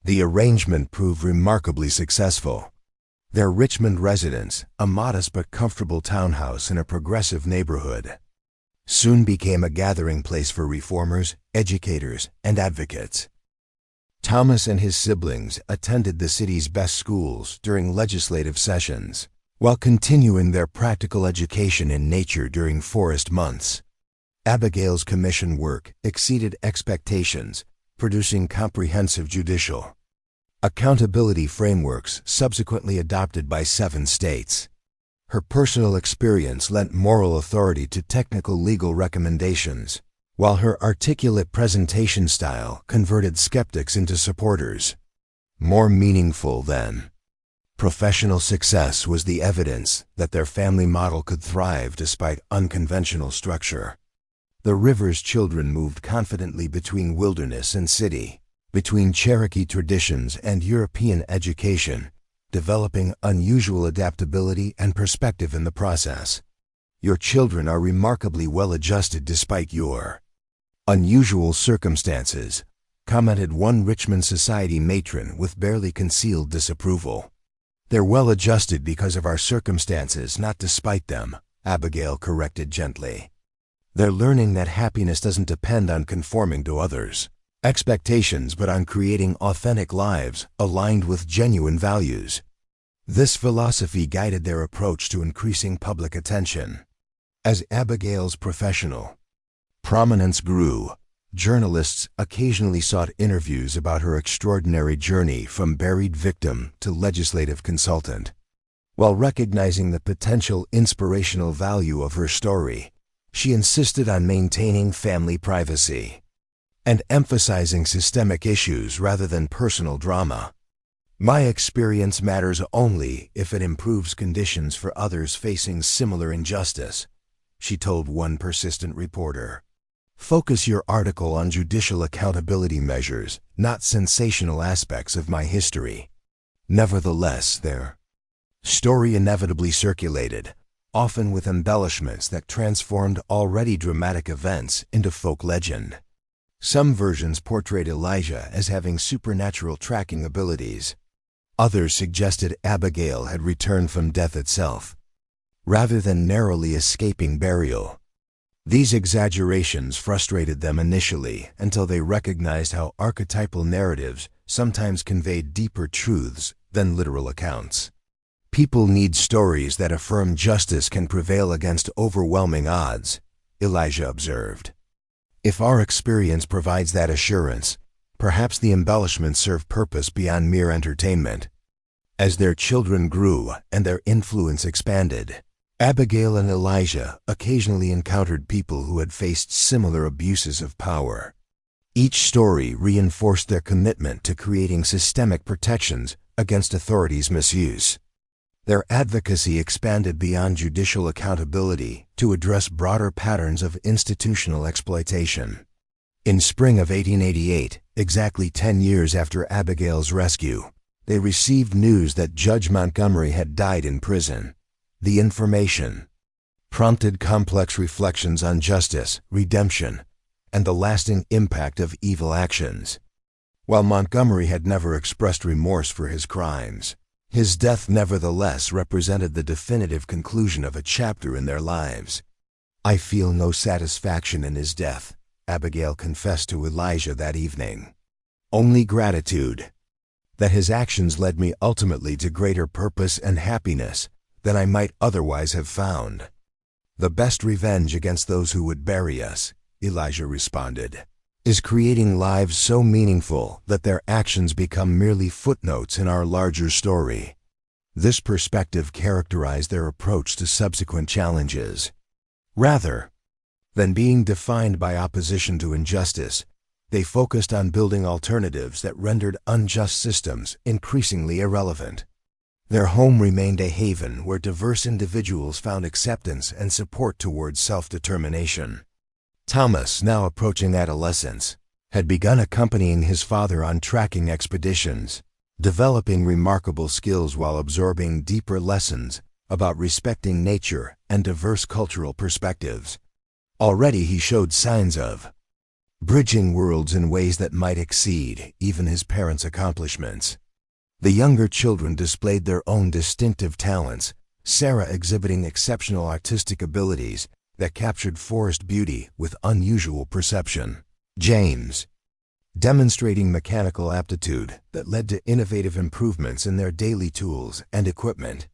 The arrangement proved remarkably successful. Their Richmond residence, a modest but comfortable townhouse in a progressive neighborhood, soon became a gathering place for reformers, educators, and advocates. Thomas and his siblings attended the city's best schools during legislative sessions, while continuing their practical education in nature during forest months. Abigail's commission work exceeded expectations, producing comprehensive judicial accountability frameworks subsequently adopted by 7 states. Her personal experience lent moral authority to technical legal recommendations, while her articulate presentation style converted skeptics into supporters. More meaningful than professional success was the evidence that their family model could thrive despite unconventional structure. The river's children moved confidently between wilderness and city, between Cherokee traditions and European education, developing unusual adaptability and perspective in the process. Your children are remarkably well-adjusted despite your unusual circumstances, commented one Richmond society matron with barely concealed disapproval. They're well-adjusted because of our circumstances, not despite them, Abigail corrected gently. They're learning that happiness doesn't depend on conforming to others' expectations, but on creating authentic lives aligned with genuine values. This philosophy guided their approach to increasing public attention. As Abigail's professional prominence grew, journalists occasionally sought interviews about her extraordinary journey from buried victim to legislative consultant. While recognizing the potential inspirational value of her story, she insisted on maintaining family privacy and emphasizing systemic issues rather than personal drama. My experience matters only if it improves conditions for others facing similar injustice, she told one persistent reporter. Focus your article on judicial accountability measures, not sensational aspects of my history. Nevertheless, their story inevitably circulated, often with embellishments that transformed already dramatic events into folk legend. Some versions portrayed Elijah as having supernatural tracking abilities. Others suggested Abigail had returned from death itself, rather than narrowly escaping burial. These exaggerations frustrated them initially until they recognized how archetypal narratives sometimes conveyed deeper truths than literal accounts. People need stories that affirm justice can prevail against overwhelming odds, Elijah observed. If our experience provides that assurance, perhaps the embellishments serve purpose beyond mere entertainment. As their children grew and their influence expanded, Abigail and Elijah occasionally encountered people who had faced similar abuses of power. Each story reinforced their commitment to creating systemic protections against authorities' misuse. Their advocacy expanded beyond judicial accountability to address broader patterns of institutional exploitation. In spring of 1888, exactly 10 years after Abigail's rescue, they received news that Judge Montgomery had died in prison. The information prompted complex reflections on justice, redemption, and the lasting impact of evil actions. While Montgomery had never expressed remorse for his crimes, his death nevertheless represented the definitive conclusion of a chapter in their lives. I feel no satisfaction in his death, Abigail confessed to Elijah that evening. Only gratitude that his actions led me ultimately to greater purpose and happiness than I might otherwise have found. The best revenge against those who would bury us, Elijah responded, is creating lives so meaningful that their actions become merely footnotes in our larger story. This perspective characterized their approach to subsequent challenges. Rather than being defined by opposition to injustice, they focused on building alternatives that rendered unjust systems increasingly irrelevant. Their home remained a haven where diverse individuals found acceptance and support towards self-determination. Thomas, now approaching adolescence, had begun accompanying his father on tracking expeditions, developing remarkable skills while absorbing deeper lessons about respecting nature and diverse cultural perspectives. Already he showed signs of bridging worlds in ways that might exceed even his parents' accomplishments. The younger children displayed their own distinctive talents, Sarah exhibiting exceptional artistic abilities that captured forest beauty with unusual perception. James, demonstrating mechanical aptitude that led to innovative improvements in their daily tools and equipment.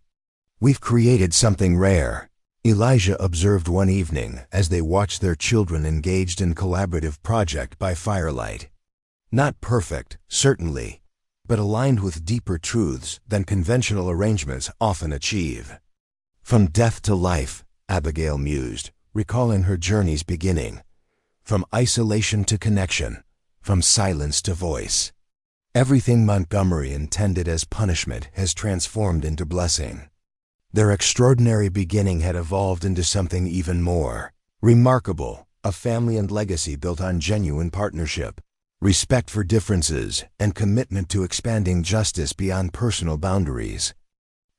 We've created something rare, Elijah observed one evening as they watched their children engaged in collaborative project by firelight. Not perfect, certainly, but aligned with deeper truths than conventional arrangements often achieve. From death to life, Abigail mused, recalling her journey's beginning. From isolation to connection, from silence to voice. Everything Montgomery intended as punishment has transformed into blessing. Their extraordinary beginning had evolved into something even more remarkable, a family and legacy built on genuine partnership, respect for differences, and commitment to expanding justice beyond personal boundaries.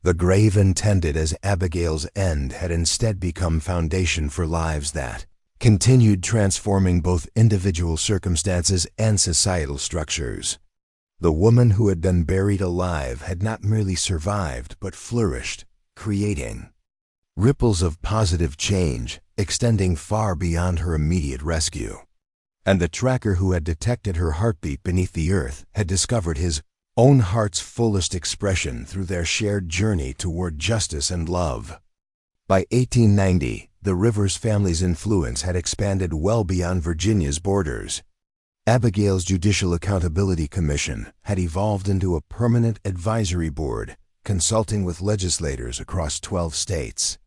The grave intended as Abigail's end had instead become foundation for lives that continued transforming both individual circumstances and societal structures. The woman who had been buried alive had not merely survived but flourished, creating ripples of positive change extending far beyond her immediate rescue. And the tracker who had detected her heartbeat beneath the earth had discovered his own heart's fullest expression through their shared journey toward justice and love. By 1890, the Rivers family's influence had expanded well beyond Virginia's borders. Abigail's Judicial Accountability Commission had evolved into a permanent advisory board, consulting with legislators across 12 states.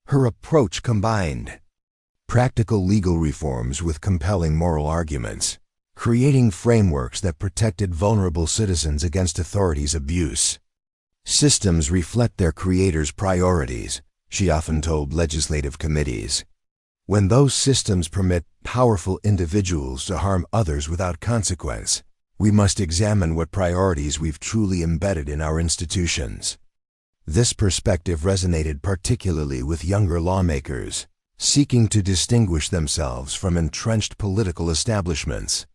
Her approach combined practical legal reforms with compelling moral arguments, creating frameworks that protected vulnerable citizens against authorities' abuse. Systems reflect their creators' priorities, she often told legislative committees. When those systems permit powerful individuals to harm others without consequence, we must examine what priorities we've truly embedded in our institutions. This perspective resonated particularly with younger lawmakers, seeking to distinguish themselves from entrenched political establishments.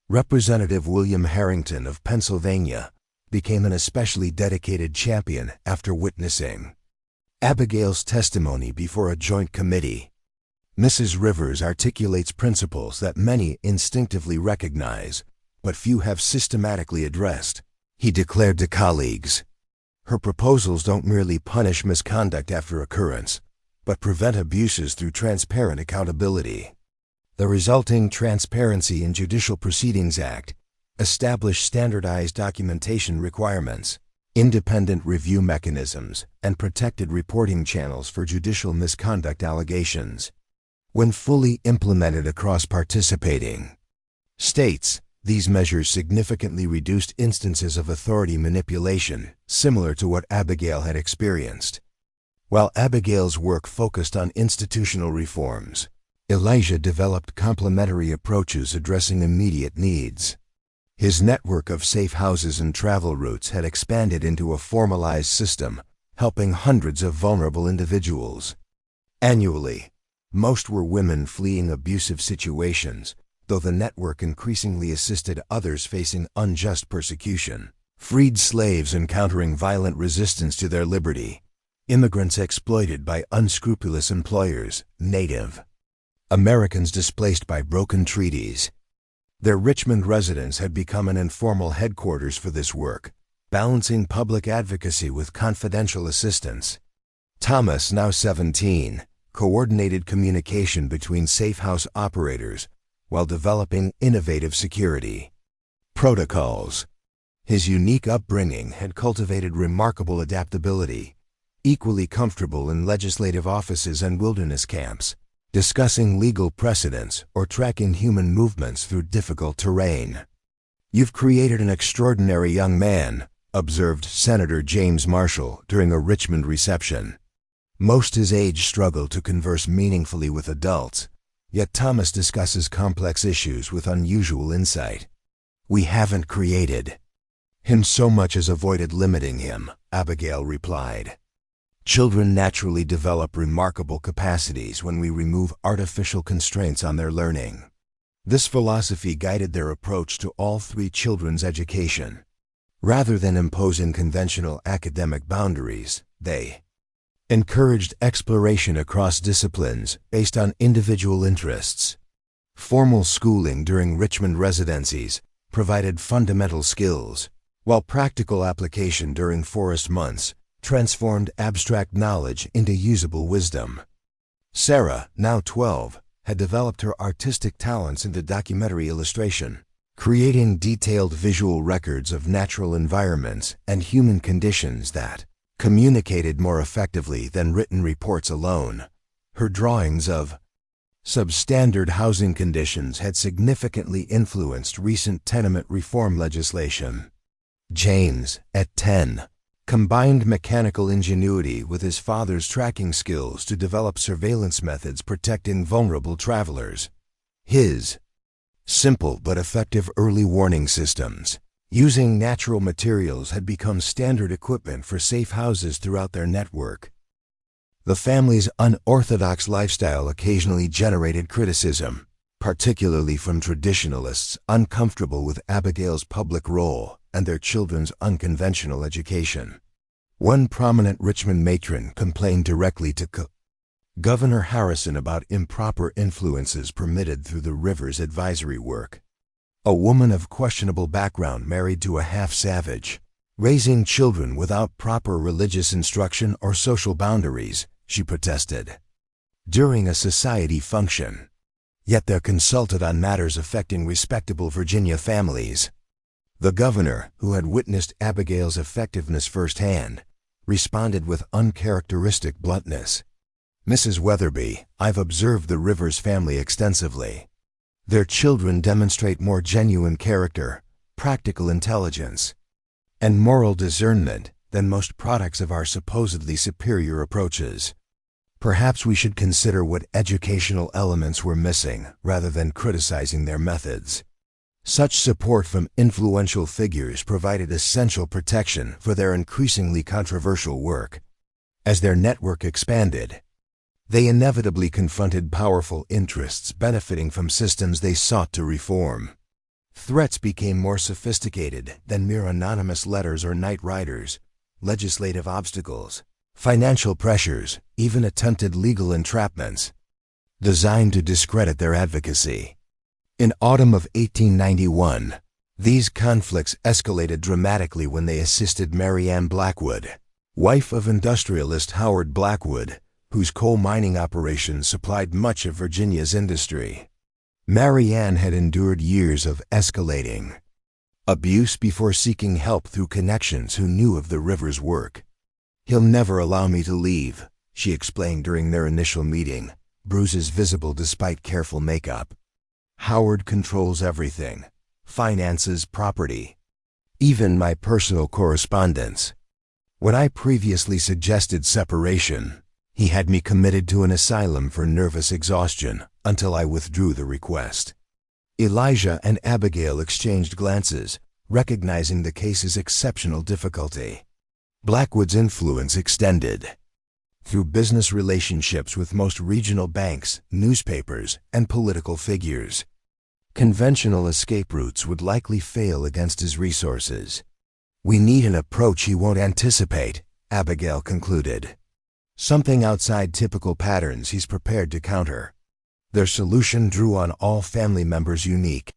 Representative William Harrington of Pennsylvania became an especially dedicated champion after witnessing Abigail's testimony before a joint committee. Mrs. Rivers articulates principles that many instinctively recognize, but few have systematically addressed, he declared to colleagues. Her proposals don't merely punish misconduct after occurrence, but prevent abuses through transparent accountability. The resulting Transparency in Judicial Proceedings Act established standardized documentation requirements, independent review mechanisms, and protected reporting channels for judicial misconduct allegations. When fully implemented across participating states, these measures significantly reduced instances of authority manipulation, similar to what Abigail had experienced. While Abigail's work focused on institutional reforms, Elijah developed complementary approaches addressing immediate needs. His network of safe houses and travel routes had expanded into a formalized system, helping hundreds of vulnerable individuals. Annually, most were women fleeing abusive situations, though the network increasingly assisted others facing unjust persecution, freed slaves encountering violent resistance to their liberty, immigrants exploited by unscrupulous employers, Native Americans displaced by broken treaties. Their Richmond residence had become an informal headquarters for this work, balancing public advocacy with confidential assistance. Thomas, now 17, coordinated communication between safe house operators while developing innovative security protocols. His unique upbringing had cultivated remarkable adaptability, equally comfortable in legislative offices and wilderness camps, discussing legal precedents or tracking human movements through difficult terrain. "You've created an extraordinary young man," observed Senator James Marshall during a Richmond reception. Most his age struggle to converse meaningfully with adults, yet Thomas discusses complex issues with unusual insight. "We haven't created him so much as avoided limiting him," Abigail replied. "Children naturally develop remarkable capacities when we remove artificial constraints on their learning." This philosophy guided their approach to all three children's education. Rather than imposing conventional academic boundaries, they encouraged exploration across disciplines based on individual interests. Formal schooling during Richmond residencies provided fundamental skills, while practical application during forest months transformed abstract knowledge into usable wisdom. Sarah, now 12, had developed her artistic talents into documentary illustration, creating detailed visual records of natural environments and human conditions that communicated more effectively than written reports alone. Her drawings of substandard housing conditions had significantly influenced recent tenement reform legislation. James, at 10, combined mechanical ingenuity with his father's tracking skills to develop surveillance methods protecting vulnerable travelers. His simple but effective early warning systems, using natural materials, had become standard equipment for safe houses throughout their network. The family's unorthodox lifestyle occasionally generated criticism, particularly from traditionalists uncomfortable with Abigail's public role and their children's unconventional education. One prominent Richmond matron complained directly to Governor Harrison about improper influences permitted through the Rivers advisory work. A woman of questionable background married to a half-savage, raising children without proper religious instruction or social boundaries, she protested. During a society function, yet they're consulted on matters affecting respectable Virginia families. The governor, who had witnessed Abigail's effectiveness firsthand, responded with uncharacteristic bluntness. Mrs. Weatherby, I've observed the Rivers family extensively. Their children demonstrate more genuine character, practical intelligence, and moral discernment than most products of our supposedly superior approaches. Perhaps we should consider what educational elements were missing rather than criticizing their methods. Such support from influential figures provided essential protection for their increasingly controversial work. As their network expanded, they inevitably confronted powerful interests benefiting from systems they sought to reform. Threats became more sophisticated than mere anonymous letters or night riders. Legislative obstacles, financial pressures, even attempted legal entrapments, designed to discredit their advocacy. In autumn of 1891, these conflicts escalated dramatically when they assisted Mary Ann Blackwood, wife of industrialist Howard Blackwood, whose coal mining operations supplied much of Virginia's industry. Mary Ann had endured years of escalating abuse before seeking help through connections who knew of the Rivers' work. "He'll never allow me to leave," she explained during their initial meeting, bruises visible despite careful makeup. "Howard controls everything, finances, property, even my personal correspondence. When I previously suggested separation, he had me committed to an asylum for nervous exhaustion until I withdrew the request." Elijah and Abigail exchanged glances, recognizing the case's exceptional difficulty. Blackwood's influence extended through business relationships with most regional banks, newspapers, and political figures. Conventional escape routes would likely fail against his resources. "We need an approach he won't anticipate," Abigail concluded. "Something outside typical patterns he's prepared to counter." Their solution drew on all family members' unique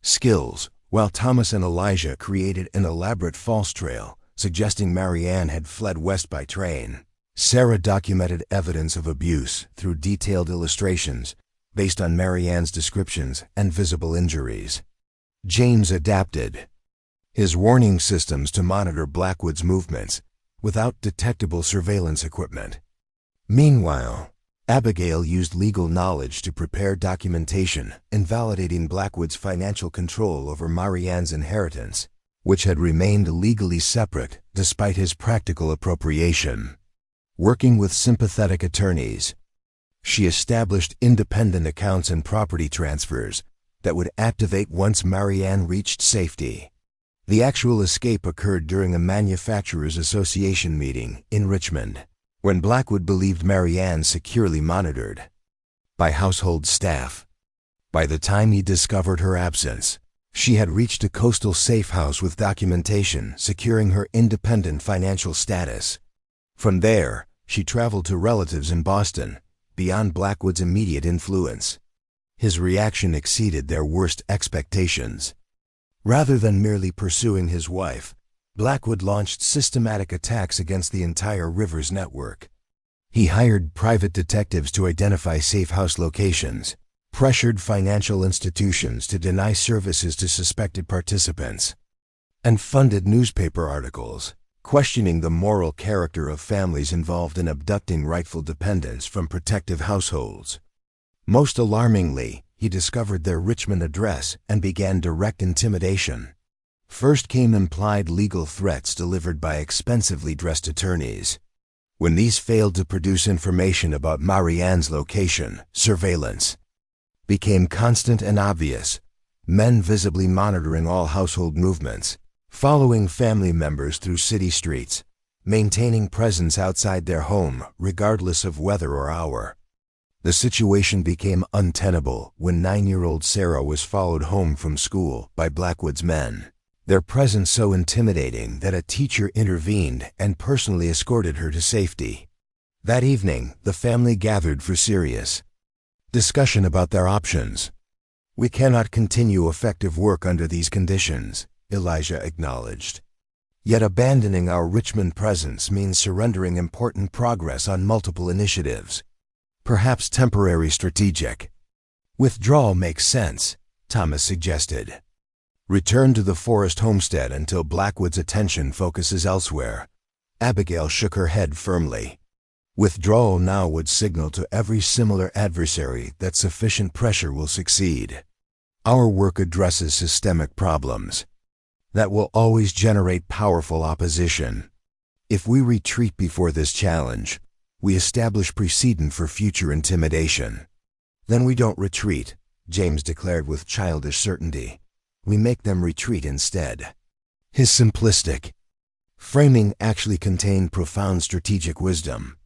skills, while Thomas and Elijah created an elaborate false trail, suggesting Mary Ann had fled west by train. Sarah documented evidence of abuse through detailed illustrations based on Mary Ann's descriptions and visible injuries. James adapted his warning systems to monitor Blackwood's movements without detectable surveillance equipment. Meanwhile, Abigail used legal knowledge to prepare documentation invalidating Blackwood's financial control over Mary Ann's inheritance, which had remained legally separate despite his practical appropriation. Working with sympathetic attorneys, she established independent accounts and property transfers that would activate once Mary Ann reached safety. The actual escape occurred during a Manufacturers Association meeting in Richmond, when Blackwood believed Mary Ann securely monitored by household staff. By the time he discovered her absence, she had reached a coastal safe house with documentation securing her independent financial status. From there, she traveled to relatives in Boston, beyond Blackwood's immediate influence. His reaction exceeded their worst expectations. Rather than merely pursuing his wife, Blackwood launched systematic attacks against the entire Rivers network. He hired private detectives to identify safe house locations, pressured financial institutions to deny services to suspected participants, and funded newspaper articles questioning the moral character of families involved in abducting rightful dependents from protective households. Most alarmingly, he discovered their Richmond address and began direct intimidation. First came implied legal threats delivered by expensively dressed attorneys. When these failed to produce information about Mary Ann's location, surveillance, became constant and obvious, men visibly monitoring all household movements, following family members through city streets, maintaining presence outside their home regardless of weather or hour. The situation became untenable when 9-year-old Sarah was followed home from school by Blackwood's men, their presence so intimidating that a teacher intervened and personally escorted her to safety. That evening, the family gathered for serious discussion about their options. "We cannot continue effective work under these conditions," Elijah acknowledged. "Yet abandoning our Richmond presence means surrendering important progress on multiple initiatives. Perhaps temporary strategic withdrawal makes sense," Thomas suggested. "Return to the forest homestead until Blackwood's attention focuses elsewhere." Abigail shook her head firmly. "Withdrawal now would signal to every similar adversary that sufficient pressure will succeed. Our work addresses systemic problems that will always generate powerful opposition. If we retreat before this challenge, we establish precedent for future intimidation." "Then we don't retreat," James declared with childish certainty. "We make them retreat instead." His simplistic framing actually contained profound strategic wisdom.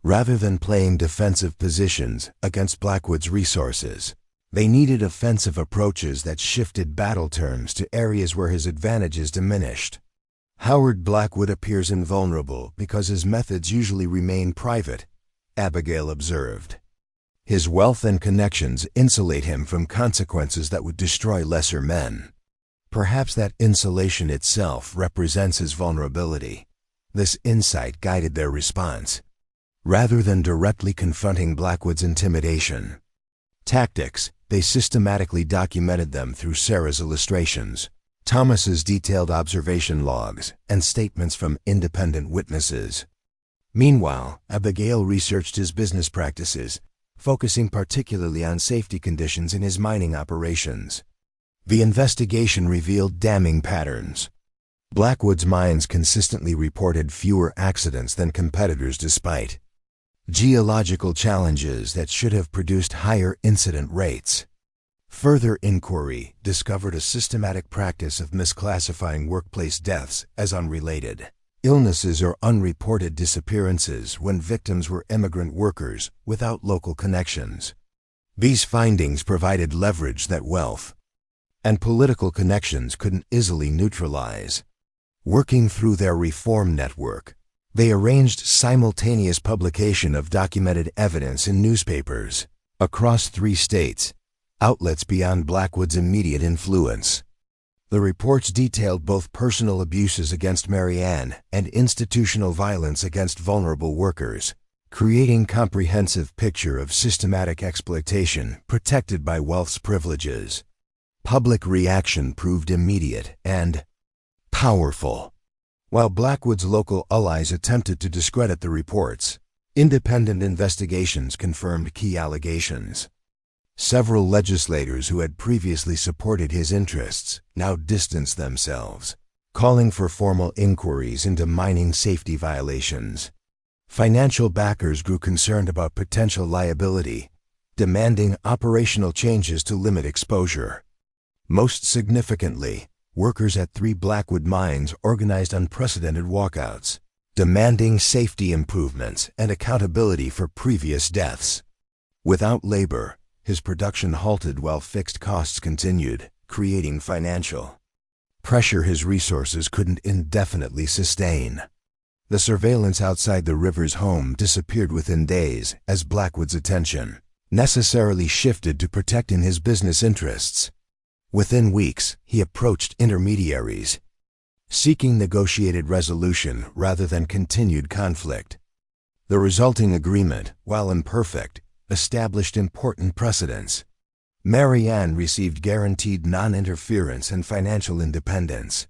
Rather than playing defensive positions against Blackwood's resources, they needed offensive approaches that shifted battle terms to areas where his advantages diminished. "Howard Blackwood appears invulnerable because his methods usually remain private," Abigail observed. "His wealth and connections insulate him from consequences that would destroy lesser men. Perhaps that insulation itself represents his vulnerability." This insight guided their response. Rather than directly confronting Blackwood's intimidation tactics, they systematically documented them through Sarah's illustrations, Thomas's detailed observation logs, and statements from independent witnesses. Meanwhile, Abigail researched his business practices, focusing particularly on safety conditions in his mining operations. The investigation revealed damning patterns. Blackwood's mines consistently reported fewer accidents than competitors despite geological challenges that should have produced higher incident rates. Further inquiry discovered a systematic practice of misclassifying workplace deaths as unrelated illnesses or unreported disappearances when victims were immigrant workers without local connections. These findings provided leverage that wealth and political connections couldn't easily neutralize. Working through their reform network, they arranged simultaneous publication of documented evidence in newspapers across 3 states, outlets beyond Blackwood's immediate influence. The reports detailed both personal abuses against Mary Ann and institutional violence against vulnerable workers, creating a comprehensive picture of systematic exploitation protected by wealth's privileges. Public reaction proved immediate and powerful. While Blackwood's local allies attempted to discredit the reports, independent investigations confirmed key allegations. Several legislators who had previously supported his interests now distanced themselves, calling for formal inquiries into mining safety violations. Financial backers grew concerned about potential liability, demanding operational changes to limit exposure. Most significantly, workers at 3 Blackwood mines organized unprecedented walkouts, demanding safety improvements and accountability for previous deaths. Without labor, his production halted while fixed costs continued, creating financial pressure his resources couldn't indefinitely sustain. The surveillance outside the river's home disappeared within days as Blackwood's attention necessarily shifted to protecting his business interests. Within weeks, he approached intermediaries, seeking negotiated resolution rather than continued conflict. The resulting agreement, while imperfect, established important precedents. Mary Ann received guaranteed non-interference and financial independence.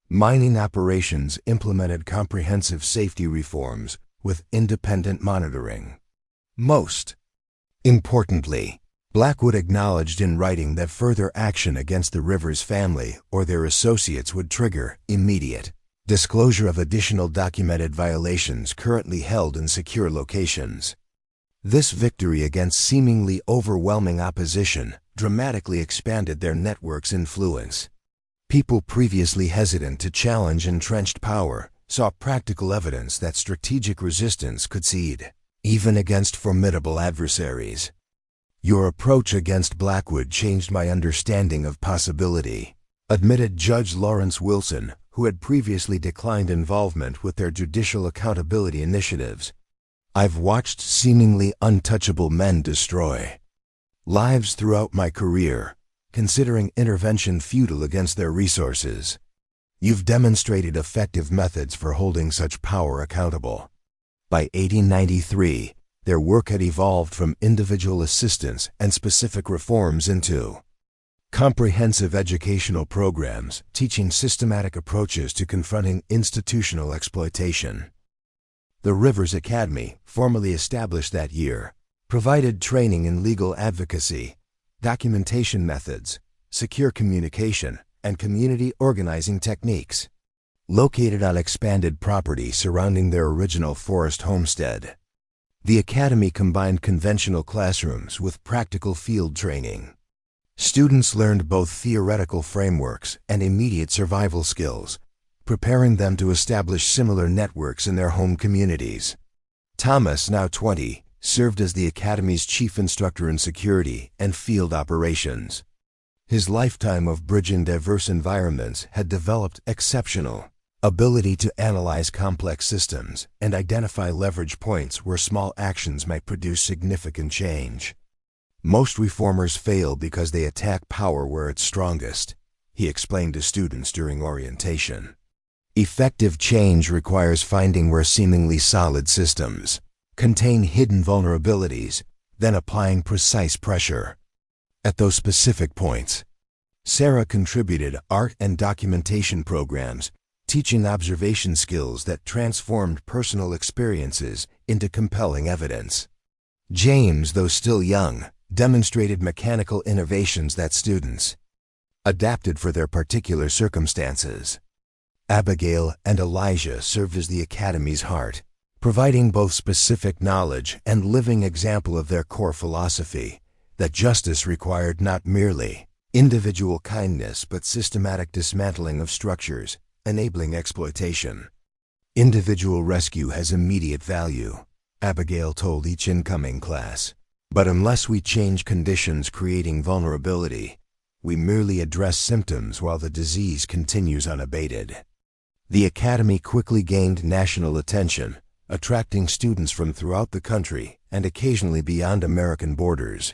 Mining operations implemented comprehensive safety reforms with independent monitoring. Most importantly, Blackwood acknowledged in writing that further action against the Rivers family or their associates would trigger immediate disclosure of additional documented violations currently held in secure locations. This victory against seemingly overwhelming opposition dramatically expanded their network's influence. People previously hesitant to challenge entrenched power saw practical evidence that strategic resistance could succeed, even against formidable adversaries. "Your approach against Blackwood changed my understanding of possibility," admitted Judge Lawrence Wilson, who had previously declined involvement with their judicial accountability initiatives. "I've watched seemingly untouchable men destroy lives throughout my career, considering intervention futile against their resources. You've demonstrated effective methods for holding such power accountable." By 1893, their work had evolved from individual assistance and specific reforms into comprehensive educational programs teaching systematic approaches to confronting institutional exploitation. The Rivers Academy, formally established that year, provided training in legal advocacy, documentation methods, secure communication, and community organizing techniques. Located on expanded property surrounding their original forest homestead, the academy combined conventional classrooms with practical field training. Students learned both theoretical frameworks and immediate survival skills, preparing them to establish similar networks in their home communities. Thomas, now 20, served as the academy's chief instructor in security and field operations. His lifetime of bridging diverse environments had developed exceptional ability to analyze complex systems and identify leverage points where small actions might produce significant change. "Most reformers fail because they attack power where it's strongest," he explained to students during orientation. "Effective change requires finding where seemingly solid systems contain hidden vulnerabilities, then applying precise pressure at those specific points." Sarah contributed art and documentation programs, teaching observation skills that transformed personal experiences into compelling evidence. James, though still young, demonstrated mechanical innovations that students adapted for their particular circumstances. Abigail and Elijah served as the academy's heart, providing both specific knowledge and living example of their core philosophy, that justice required not merely individual kindness but systematic dismantling of structures enabling exploitation. "Individual rescue has immediate value," Abigail told each incoming class. "But unless we change conditions creating vulnerability, we merely address symptoms while the disease continues unabated." The academy quickly gained national attention, attracting students from throughout the country and occasionally beyond American borders.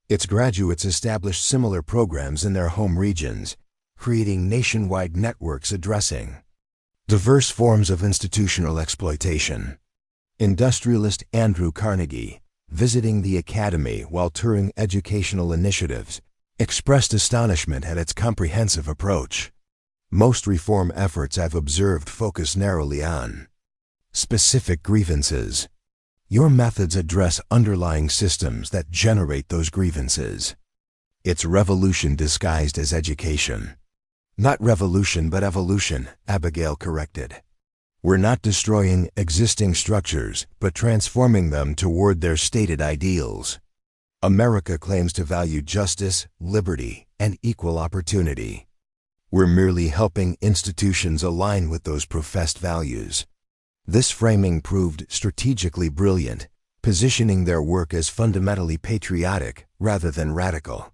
Its graduates established similar programs in their home regions, creating nationwide networks addressing diverse forms of institutional exploitation. Industrialist Andrew Carnegie, visiting the academy while touring educational initiatives, expressed astonishment at its comprehensive approach. "Most reform efforts I've observed focus narrowly on specific grievances. Your methods address underlying systems that generate those grievances. It's revolution disguised as education." "Not revolution but evolution," Abigail corrected. "We're not destroying existing structures, but transforming them toward their stated ideals. America claims to value justice, liberty, and equal opportunity. We're merely helping institutions align with those professed values." This framing proved strategically brilliant, positioning their work as fundamentally patriotic rather than radical.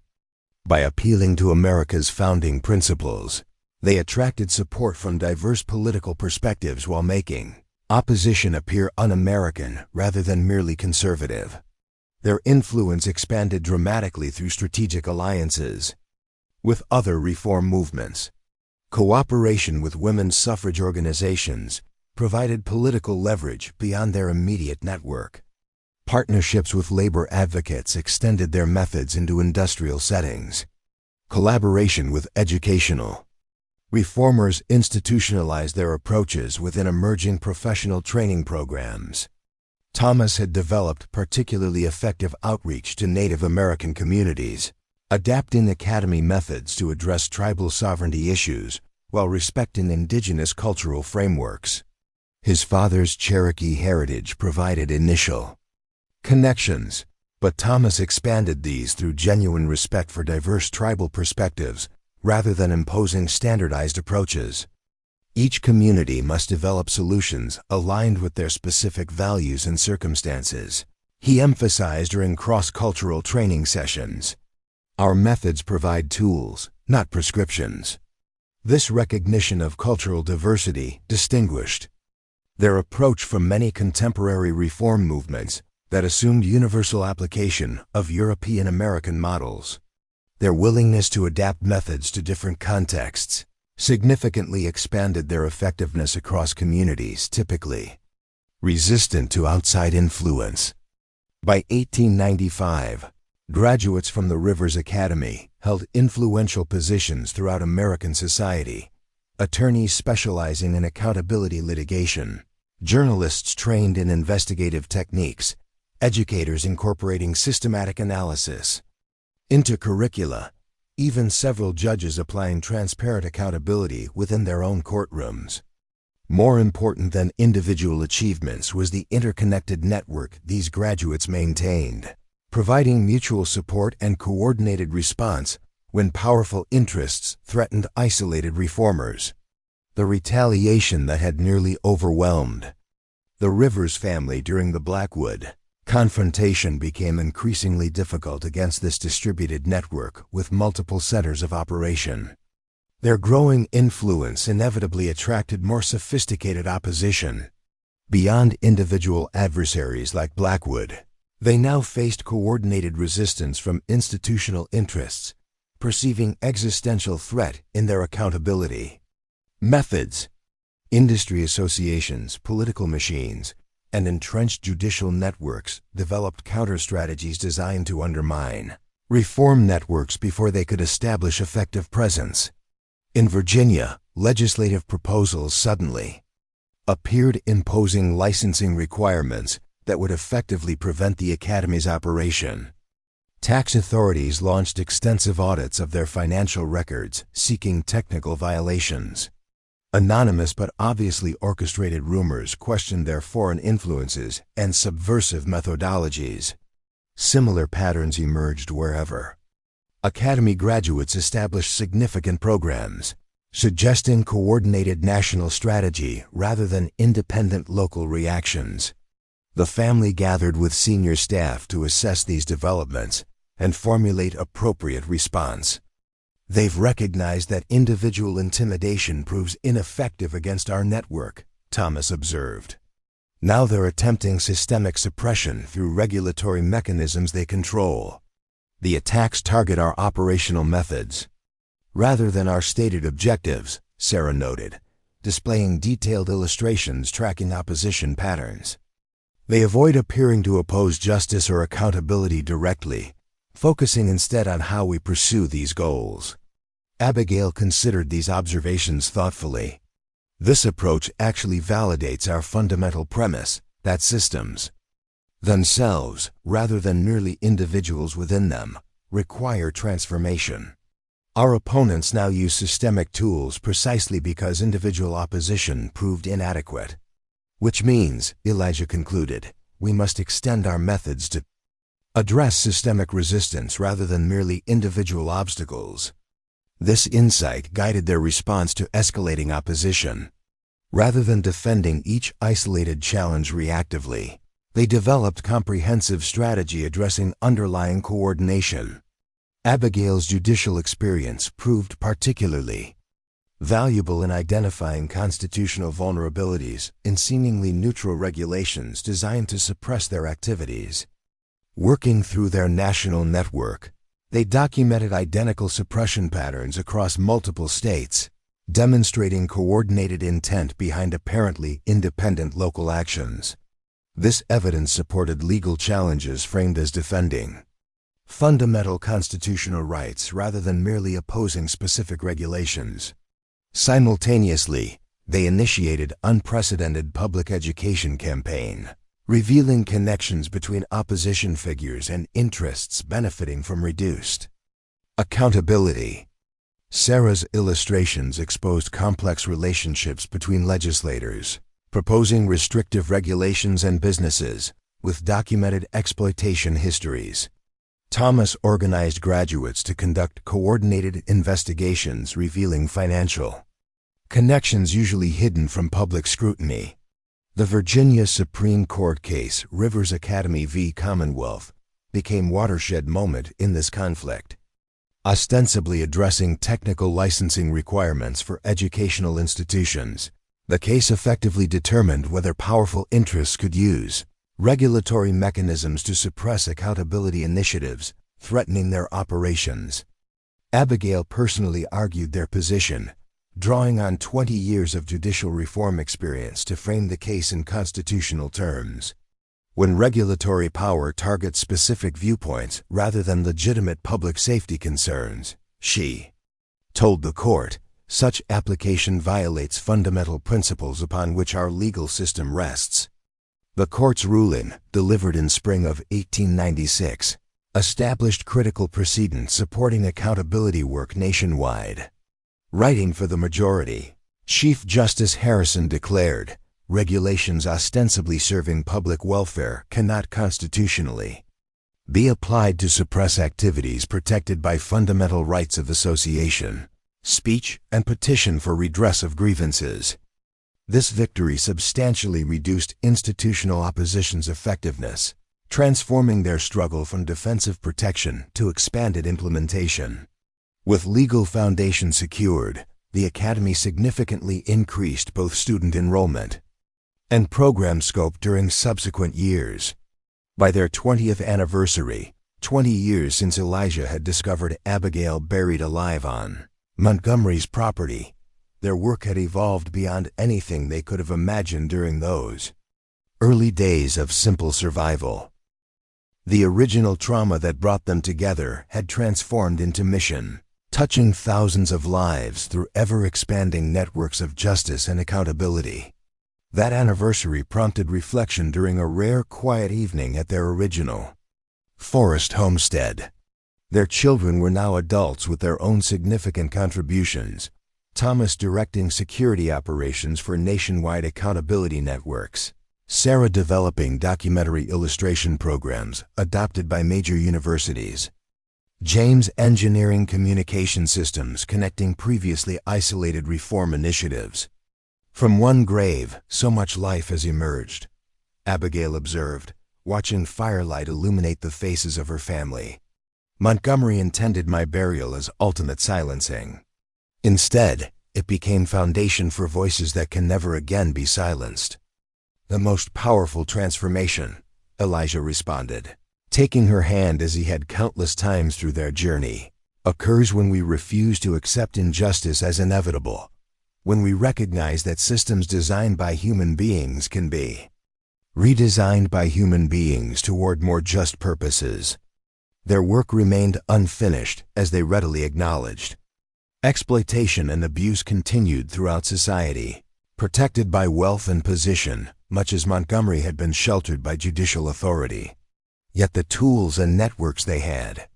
By appealing to America's founding principles, they attracted support from diverse political perspectives while making opposition appear un-American rather than merely conservative. Their influence expanded dramatically through strategic alliances with other reform movements. Cooperation with women's suffrage organizations provided political leverage beyond their immediate network. Partnerships with labor advocates extended their methods into industrial settings. Collaboration with educational reformers institutionalized their approaches within emerging professional training programs. Thomas had developed particularly effective outreach to Native American communities, adapting academy methods to address tribal sovereignty issues while respecting indigenous cultural frameworks. His father's Cherokee heritage provided initial connections, but Thomas expanded these through genuine respect for diverse tribal perspectives rather than imposing standardized approaches. Each community must develop solutions aligned with their specific values and circumstances, he emphasized during cross-cultural training sessions. Our methods provide tools, not prescriptions. This recognition of cultural diversity distinguished their approach from many contemporary reform movements that assumed universal application of European American models. Their willingness to adapt methods to different contexts significantly expanded their effectiveness across communities typically resistant to outside influence. By 1895, graduates from the Rivers Academy held influential positions throughout American society. Attorneys specializing in accountability litigation, journalists trained in investigative techniques, educators incorporating systematic analysis into curricula, even several judges applying transparent accountability within their own courtrooms. More important than individual achievements was the interconnected network these graduates maintained, providing mutual support and coordinated response when powerful interests threatened isolated reformers. The retaliation that had nearly overwhelmed the Rivers family during the Blackwood confrontation became increasingly difficult against this distributed network with multiple centers of operation. Their growing influence inevitably attracted more sophisticated opposition. Beyond individual adversaries like Blackwood, they now faced coordinated resistance from institutional interests, perceiving existential threat in their accountability methods. Industry associations, political machines, and entrenched judicial networks developed counter-strategies designed to undermine reform networks before they could establish effective presence. In Virginia, legislative proposals suddenly appeared imposing licensing requirements that would effectively prevent the Academy's operation. Tax authorities launched extensive audits of their financial records, seeking technical violations. Anonymous but obviously orchestrated rumors questioned their foreign influences and subversive methodologies. Similar patterns emerged wherever Academy graduates established significant programs, suggesting coordinated national strategy rather than independent local reactions. The family gathered with senior staff to assess these developments and formulate appropriate response. They've recognized that individual intimidation proves ineffective against our network, Thomas observed. Now they're attempting systemic suppression through regulatory mechanisms they control. The attacks target our operational methods rather than our stated objectives, Sarah noted, displaying detailed illustrations tracking opposition patterns. They avoid appearing to oppose justice or accountability directly, focusing instead on how we pursue these goals. Abigail considered these observations thoughtfully. This approach actually validates our fundamental premise that systems themselves, rather than merely individuals within them, require transformation. Our opponents now use systemic tools precisely because individual opposition proved inadequate. Which means, Elijah concluded, we must extend our methods to address systemic resistance rather than merely individual obstacles. This insight guided their response to escalating opposition. Rather than defending each isolated challenge reactively, they developed comprehensive strategy addressing underlying coordination. Abigail's judicial experience proved particularly valuable in identifying constitutional vulnerabilities in seemingly neutral regulations designed to suppress their activities. Working through their national network, they documented identical suppression patterns across multiple states, demonstrating coordinated intent behind apparently independent local actions. This evidence supported legal challenges framed as defending fundamental constitutional rights rather than merely opposing specific regulations. Simultaneously, they initiated unprecedented public education campaign, revealing connections between opposition figures and interests benefiting from reduced accountability. Sarah's illustrations exposed complex relationships between legislators, proposing restrictive regulations and businesses, with documented exploitation histories. Thomas organized graduates to conduct coordinated investigations revealing financial connections usually hidden from public scrutiny. The Virginia Supreme Court case, Rivers Academy v. Commonwealth, became a watershed moment in this conflict. Ostensibly addressing technical licensing requirements for educational institutions, the case effectively determined whether powerful interests could use regulatory mechanisms to suppress accountability initiatives threatening their operations. Abigail personally argued their position, drawing on 20 years of judicial reform experience to frame the case in constitutional terms. When regulatory power targets specific viewpoints rather than legitimate public safety concerns, she told the court, such application violates fundamental principles upon which our legal system rests. The court's ruling, delivered in spring of 1896, established critical precedents supporting accountability work nationwide. Writing for the majority, Chief Justice Harrison declared, regulations ostensibly serving public welfare cannot constitutionally be applied to suppress activities protected by fundamental rights of association, speech, and petition for redress of grievances. This victory substantially reduced institutional opposition's effectiveness, transforming their struggle from defensive protection to expanded implementation. With legal foundation secured, the Academy significantly increased both student enrollment and program scope during subsequent years. By their 20th anniversary, 20 years since Elijah had discovered Abigail buried alive on Montgomery's property, their work had evolved beyond anything they could have imagined during those early days of simple survival. The original trauma that brought them together had transformed into mission, touching thousands of lives through ever-expanding networks of justice and accountability. That anniversary prompted reflection during a rare, quiet evening at their original forest homestead. Their children were now adults with their own significant contributions, Thomas directing security operations for nationwide accountability networks, Sarah developing documentary illustration programs adopted by major universities, James engineering communication systems connecting previously isolated reform initiatives. From one grave, so much life has emerged, Abigail observed, watching firelight illuminate the faces of her family. Montgomery intended my burial as ultimate silencing. Instead, it became foundation for voices that can never again be silenced. The most powerful transformation, Elijah responded, taking her hand as he had countless times through their journey, occurs when we refuse to accept injustice as inevitable, when we recognize that systems designed by human beings can be redesigned by human beings toward more just purposes. Their work remained unfinished, as they readily acknowledged. Exploitation and abuse continued throughout society, protected by wealth and position, much as Montgomery had been sheltered by judicial authority. Yet the tools and networks they had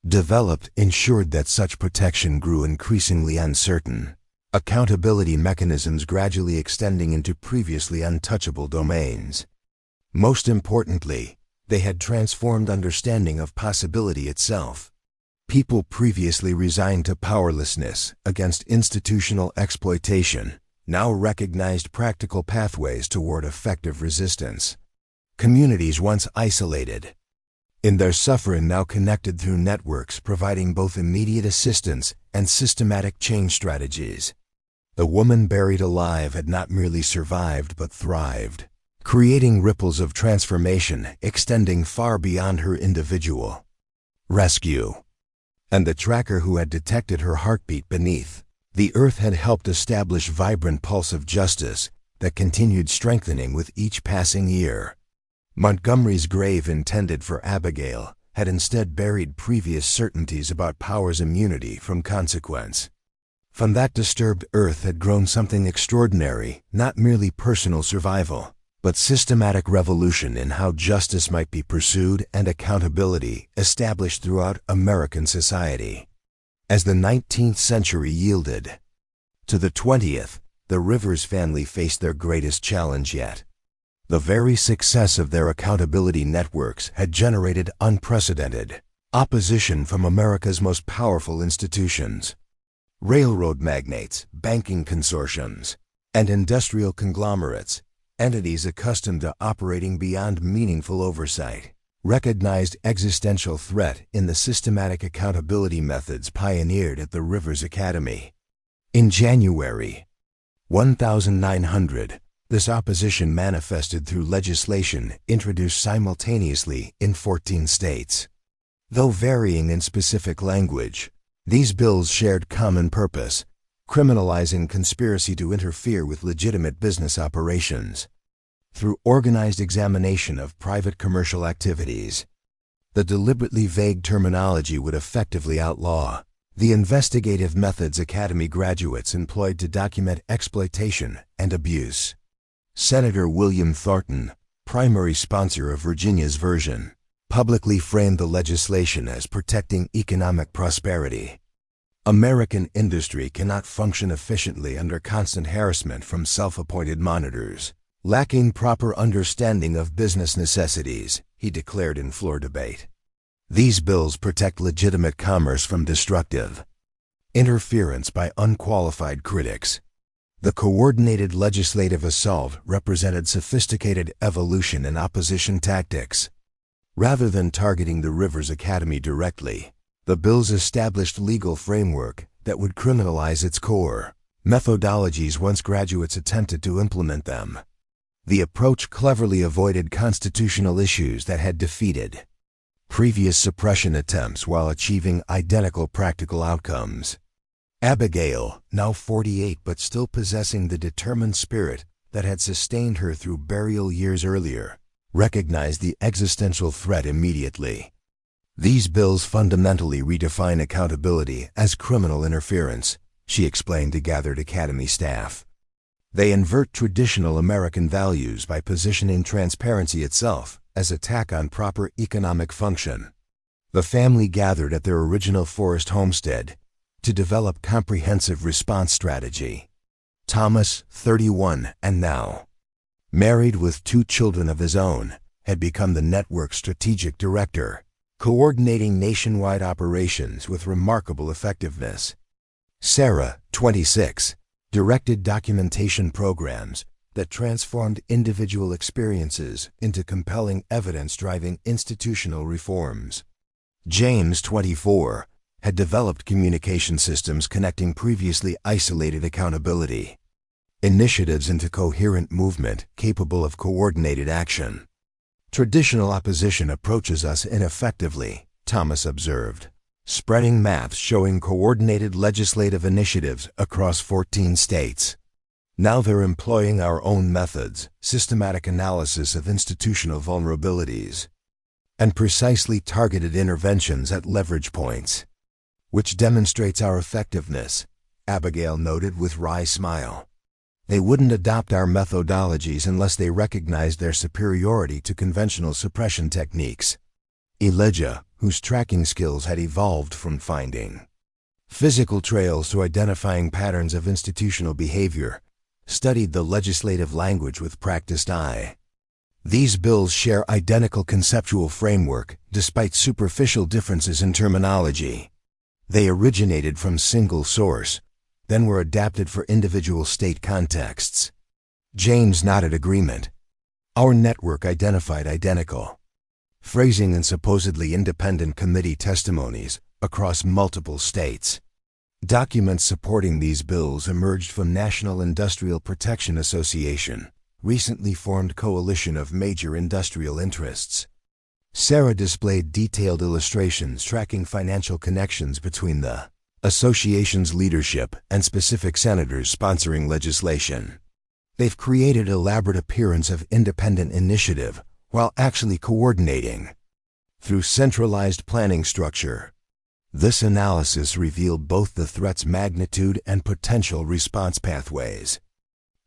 developed ensured that such protection grew increasingly uncertain, accountability mechanisms gradually extending into previously untouchable domains. Most importantly, they had transformed understanding of possibility itself. People previously resigned to powerlessness against institutional exploitation now recognized practical pathways toward effective resistance. Communities once isolated, in their suffering now connected through networks providing both immediate assistance and systematic change strategies. The woman buried alive had not merely survived but thrived, creating ripples of transformation extending far beyond her individual rescue. And the tracker who had detected her heartbeat beneath the earth had helped establish a vibrant pulse of justice that continued strengthening with each passing year. Montgomery's grave intended for Abigail had instead buried previous certainties about power's immunity from consequence. From that disturbed earth had grown something extraordinary, not merely personal survival, but systematic revolution in how justice might be pursued and accountability established throughout American society. As the 19th century yielded to the 20th, the Rivers family faced their greatest challenge yet. The very success of their accountability networks had generated unprecedented opposition from America's most powerful institutions. Railroad magnates, banking consortiums, and industrial conglomerates, entities accustomed to operating beyond meaningful oversight, recognized existential threat in the systematic accountability methods pioneered at the Rivers Academy. In January 1900, this opposition manifested through legislation introduced simultaneously in 14 states. Though varying in specific language, these bills shared common purpose, criminalizing conspiracy to interfere with legitimate business operations. Through organized examination of private commercial activities, the deliberately vague terminology would effectively outlaw the investigative methods Academy graduates employed to document exploitation and abuse. Senator William Thornton, primary sponsor of Virginia's version, publicly framed the legislation as protecting economic prosperity. American industry cannot function efficiently under constant harassment from self-appointed monitors, lacking proper understanding of business necessities, he declared in floor debate. These bills protect legitimate commerce from destructive interference by unqualified critics. The coordinated legislative assault represented sophisticated evolution in opposition tactics. Rather than targeting the Rivers Academy directly, the bills established legal framework that would criminalize its core methodologies once graduates attempted to implement them. The approach cleverly avoided constitutional issues that had defeated previous suppression attempts while achieving identical practical outcomes. Abigail, now 48 but still possessing the determined spirit that had sustained her through burial years earlier, recognized the existential threat immediately. These bills fundamentally redefine accountability as criminal interference, she explained to gathered Academy staff. They invert traditional American values by positioning transparency itself as attack on proper economic function. The family gathered at their original forest homestead to develop comprehensive response strategy. Thomas, 31 and now married with 2 children of his own, had become the network's strategic director, coordinating nationwide operations with remarkable effectiveness. Sarah, 26, directed documentation programs that transformed individual experiences into compelling evidence driving institutional reforms. James, 24, had developed communication systems connecting previously isolated accountability initiatives into coherent movement capable of coordinated action. Traditional opposition approaches us ineffectively, Thomas observed, spreading maps showing coordinated legislative initiatives across 14 states. Now they're employing our own methods, systematic analysis of institutional vulnerabilities, and precisely targeted interventions at leverage points, which demonstrates our effectiveness, Abigail noted with wry smile. They wouldn't adopt our methodologies unless they recognized their superiority to conventional suppression techniques. Elijah, whose tracking skills had evolved from finding physical trails to identifying patterns of institutional behavior, studied the legislative language with practiced eye. These bills share identical conceptual framework despite superficial differences in terminology. They originated from single source, then were adapted for individual state contexts. James nodded agreement. Our network identified identical phrasing in supposedly independent committee testimonies across multiple states. Documents supporting these bills emerged from National Industrial Protection Association, recently formed coalition of major industrial interests. Sarah displayed detailed illustrations tracking financial connections between the association's leadership and specific senators sponsoring legislation. They've created elaborate appearance of independent initiative while actually coordinating through centralized planning structure. This analysis revealed both the threat's magnitude and potential response pathways.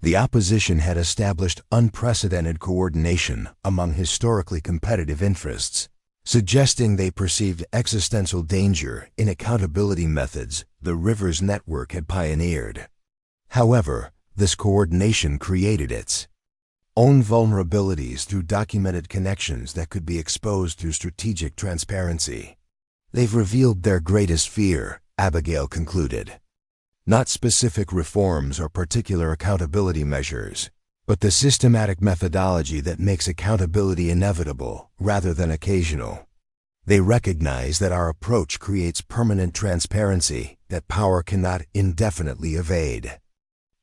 The opposition had established unprecedented coordination among historically competitive interests, suggesting they perceived existential danger in accountability methods the Rivers Network had pioneered. However, this coordination created its own vulnerabilities through documented connections that could be exposed through strategic transparency. They've revealed their greatest fear, Abigail concluded. Not specific reforms or particular accountability measures, but the systematic methodology that makes accountability inevitable rather than occasional. They recognize that our approach creates permanent transparency that power cannot indefinitely evade.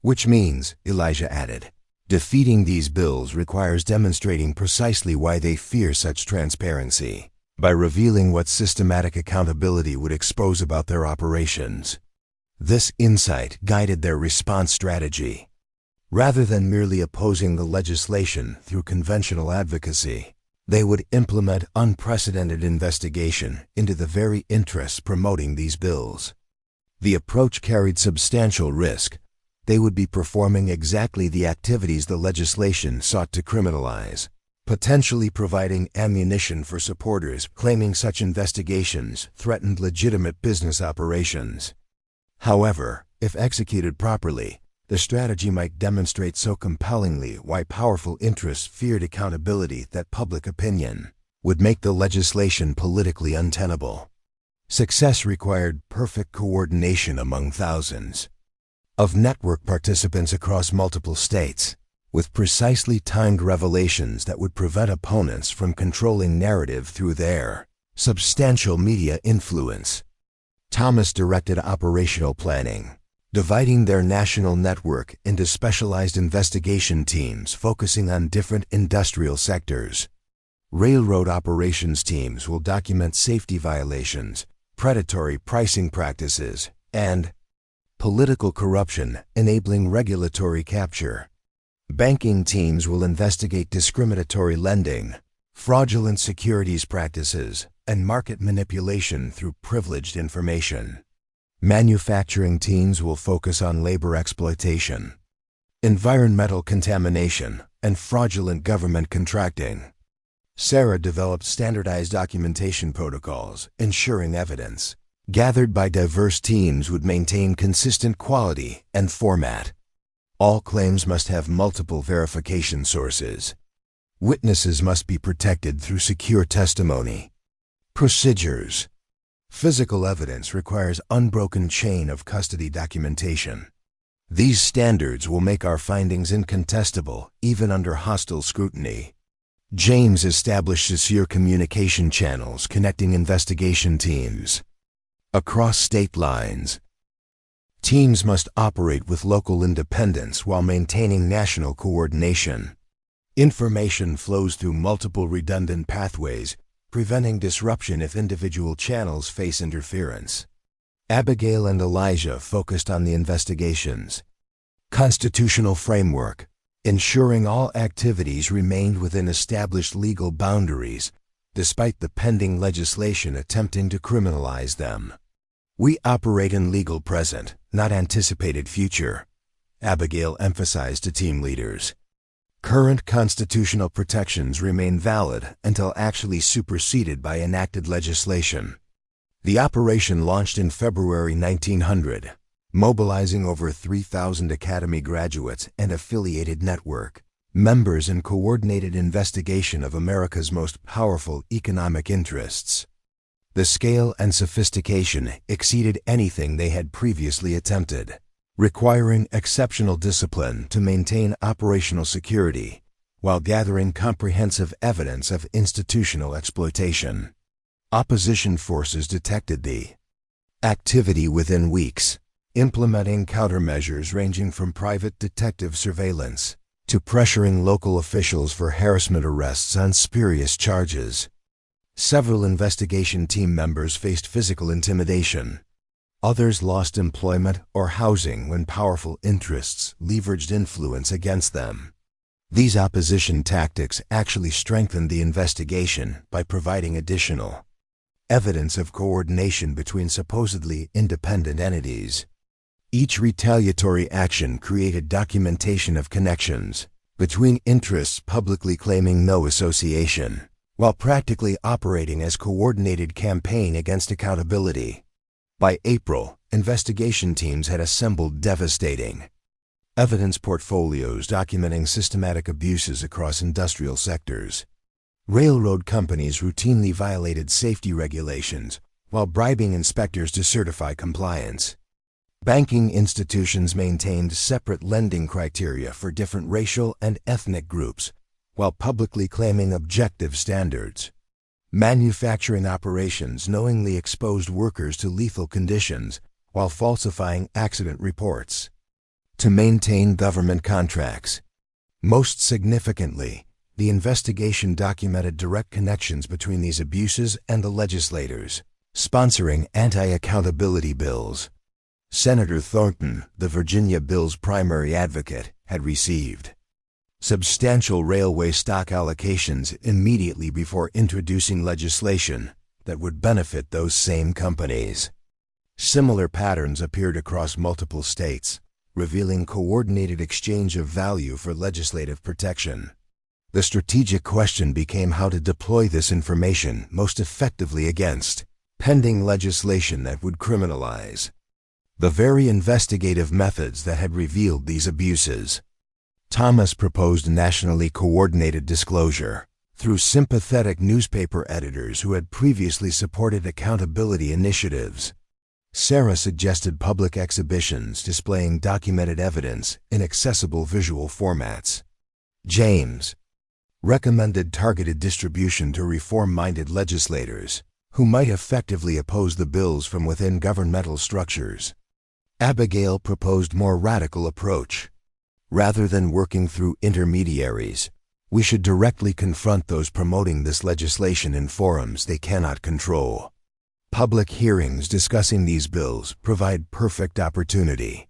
Which means, Elijah added, defeating these bills requires demonstrating precisely why they fear such transparency, by revealing what systematic accountability would expose about their operations. This insight guided their response strategy. Rather than merely opposing the legislation through conventional advocacy, they would implement unprecedented investigation into the very interests promoting these bills. The approach carried substantial risk. They would be performing exactly the activities the legislation sought to criminalize, potentially providing ammunition for supporters claiming such investigations threatened legitimate business operations. However, if executed properly, the strategy might demonstrate so compellingly why powerful interests feared accountability that public opinion would make the legislation politically untenable. Success required perfect coordination among thousands of network participants across multiple states, with precisely timed revelations that would prevent opponents from controlling narrative through their substantial media influence. Thomas directed operational planning, dividing their national network into specialized investigation teams focusing on different industrial sectors. Railroad operations teams will document safety violations, predatory pricing practices, and political corruption, enabling regulatory capture. Banking teams will investigate discriminatory lending, fraudulent securities practices, and market manipulation through privileged information. Manufacturing teams will focus on labor exploitation, environmental contamination, and fraudulent government contracting. Sarah developed standardized documentation protocols, ensuring evidence gathered by diverse teams would maintain consistent quality and format. All claims must have multiple verification sources. Witnesses must be protected through secure testimony. Procedures. Physical evidence requires unbroken chain of custody documentation. These standards will make our findings incontestable, even under hostile scrutiny. James established secure communication channels connecting investigation teams across state lines. Teams must operate with local independence while maintaining national coordination. Information flows through multiple redundant pathways, preventing disruption if individual channels face interference. Abigail and Elijah focused on the investigations. Constitutional framework, ensuring all activities remained within established legal boundaries, despite the pending legislation attempting to criminalize them. We operate in legal present, not anticipated future, Abigail emphasized to team leaders. Current constitutional protections remain valid until actually superseded by enacted legislation. The operation launched in February 1900, mobilizing over 3,000 Academy graduates and affiliated network members in coordinated investigation of America's most powerful economic interests. The scale and sophistication exceeded anything they had previously attempted, requiring exceptional discipline to maintain operational security while gathering comprehensive evidence of institutional exploitation. Opposition forces detected the activity within weeks, implementing countermeasures ranging from private detective surveillance to pressuring local officials for harassment arrests on spurious charges. Several investigation team members faced physical intimidation. Others lost employment or housing when powerful interests leveraged influence against them. These opposition tactics actually strengthened the investigation by providing additional evidence of coordination between supposedly independent entities. Each retaliatory action created documentation of connections between interests publicly claiming no association, while practically operating as coordinated campaign against accountability. By April, investigation teams had assembled devastating Evidence portfolios documenting systematic abuses across industrial sectors. Railroad companies routinely violated safety regulations while bribing inspectors to certify compliance. Banking institutions maintained separate lending criteria for different racial and ethnic groups while publicly claiming objective standards. Manufacturing operations knowingly exposed workers to lethal conditions while falsifying accident reports. To maintain government contracts. Most significantly, the investigation documented direct connections between these abuses and the legislators, sponsoring anti-accountability bills. Senator Thornton, the Virginia bill's primary advocate, had received substantial railway stock allocations immediately before introducing legislation that would benefit those same companies. Similar patterns appeared across multiple states, revealing coordinated exchange of value for legislative protection. The strategic question became how to deploy this information most effectively against pending legislation that would criminalize the very investigative methods that had revealed these abuses. Thomas proposed nationally coordinated disclosure through sympathetic newspaper editors who had previously supported accountability initiatives. Sarah suggested public exhibitions displaying documented evidence in accessible visual formats. James recommended targeted distribution to reform-minded legislators who might effectively oppose the bills from within governmental structures. Abigail proposed more radical approach. Rather than working through intermediaries, we should directly confront those promoting this legislation in forums they cannot control. Public hearings discussing these bills provide perfect opportunity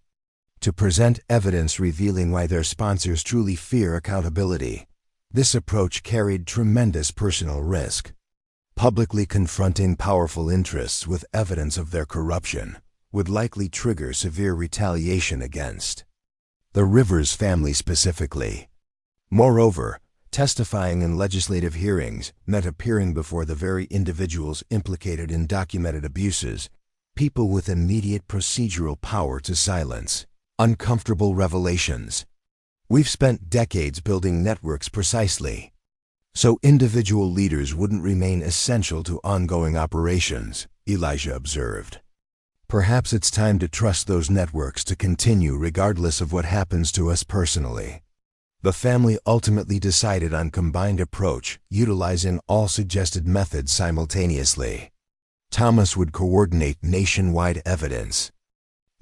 to present evidence revealing why their sponsors truly fear accountability. This approach carried tremendous personal risk. Publicly confronting powerful interests with evidence of their corruption would likely trigger severe retaliation against the Rivers family specifically. Moreover, testifying in legislative hearings meant appearing before the very individuals implicated in documented abuses, people with immediate procedural power to silence uncomfortable revelations. We've spent decades building networks precisely so individual leaders wouldn't remain essential to ongoing operations, Elijah observed. Perhaps it's time to trust those networks to continue regardless of what happens to us personally. The family ultimately decided on combined approach, utilizing all suggested methods simultaneously. Thomas would coordinate nationwide evidence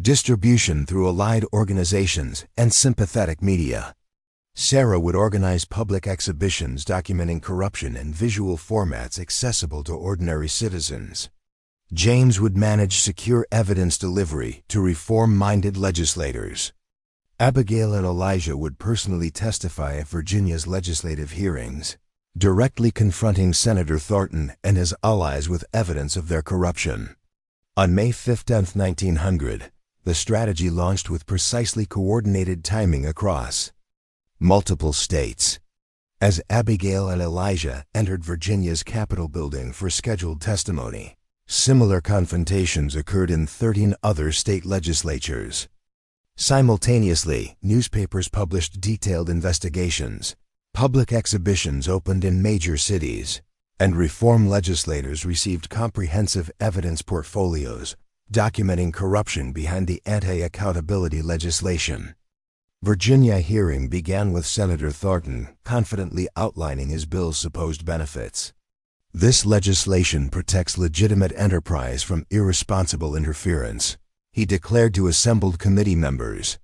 distribution through allied organizations and sympathetic media. Sarah would organize public exhibitions documenting corruption in visual formats accessible to ordinary citizens. James would manage secure evidence delivery to reform-minded legislators. Abigail and Elijah would personally testify at Virginia's legislative hearings, directly confronting Senator Thornton and his allies with evidence of their corruption. On May 15, 1900, the strategy launched with precisely coordinated timing across multiple states. As Abigail and Elijah entered Virginia's Capitol building for scheduled testimony, similar confrontations occurred in 13 other state legislatures. Simultaneously, newspapers published detailed investigations, public exhibitions opened in major cities, and reform legislators received comprehensive evidence portfolios documenting corruption behind the anti-accountability legislation. Virginia hearing began with Senator Thornton confidently outlining his bill's supposed benefits. This legislation protects legitimate enterprise from irresponsible interference, he declared to assembled committee members.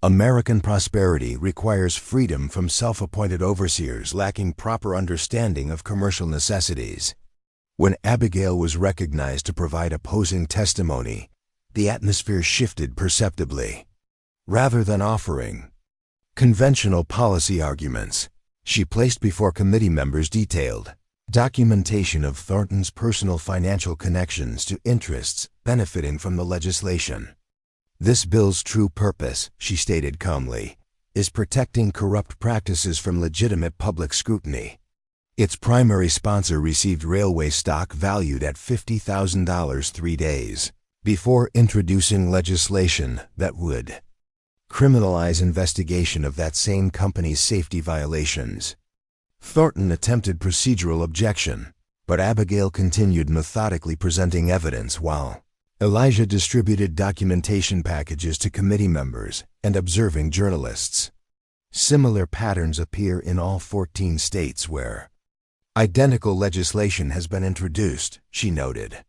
American prosperity requires freedom from self-appointed overseers lacking proper understanding of commercial necessities. When Abigail was recognized to provide opposing testimony, the atmosphere shifted perceptibly. Rather than offering conventional policy arguments, she placed before committee members detailed documentation of Thornton's personal financial connections to interests benefiting from the legislation. This bill's true purpose, she stated calmly, is protecting corrupt practices from legitimate public scrutiny. Its primary sponsor received railway stock valued at $50,000 3 days before introducing legislation that would criminalize investigation of that same company's safety violations. Thornton attempted procedural objection, but Abigail continued methodically presenting evidence while Elijah distributed documentation packages to committee members and observing journalists. Similar patterns appear in all 14 states where identical legislation has been introduced, she noted.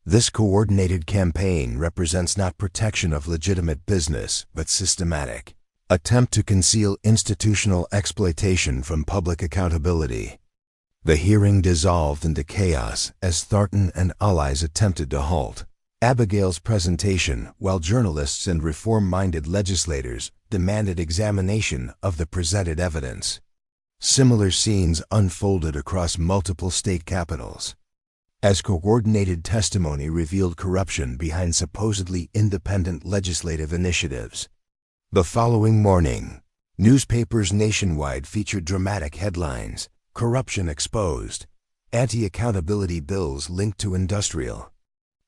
This coordinated campaign represents not protection of legitimate business, but systematic attempt to conceal institutional exploitation from public accountability. The hearing dissolved into chaos as Thornton and allies attempted to halt Abigail's presentation, while journalists and reform-minded legislators demanded examination of the presented evidence. Similar scenes unfolded across multiple state capitals, as coordinated testimony revealed corruption behind supposedly independent legislative initiatives. The following morning, newspapers nationwide featured dramatic headlines: "Corruption Exposed," "Anti-accountability Bills Linked to Industrial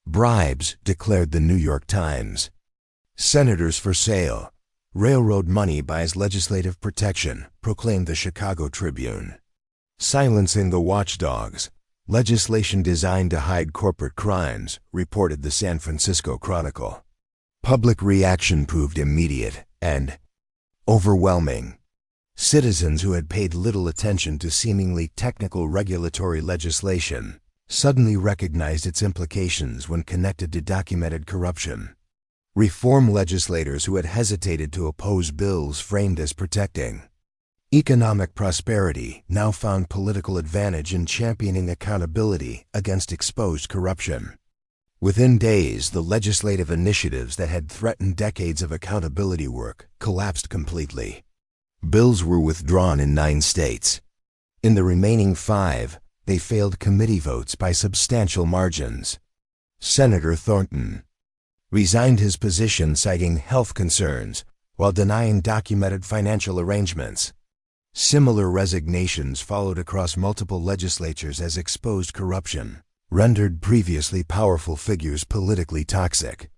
Bribes," declared the New York Times. "Senators for Sale. Railroad Money Buys Legislative Protection," proclaimed the Chicago Tribune. "Silencing the Watchdogs. Legislation designed to hide corporate crimes," reported the San Francisco Chronicle. Public reaction proved immediate and overwhelming. Citizens who had paid little attention to seemingly technical regulatory legislation suddenly recognized its implications when connected to documented corruption. Reform legislators who had hesitated to oppose bills framed as protecting economic prosperity now found political advantage in championing accountability against exposed corruption. Within days, the legislative initiatives that had threatened decades of accountability work collapsed completely. Bills were withdrawn in 9 states. In the remaining 5, they failed committee votes by substantial margins. Senator Thornton resigned his position citing health concerns while denying documented financial arrangements. Similar resignations followed across multiple legislatures as exposed corruption rendered previously powerful figures politically toxic.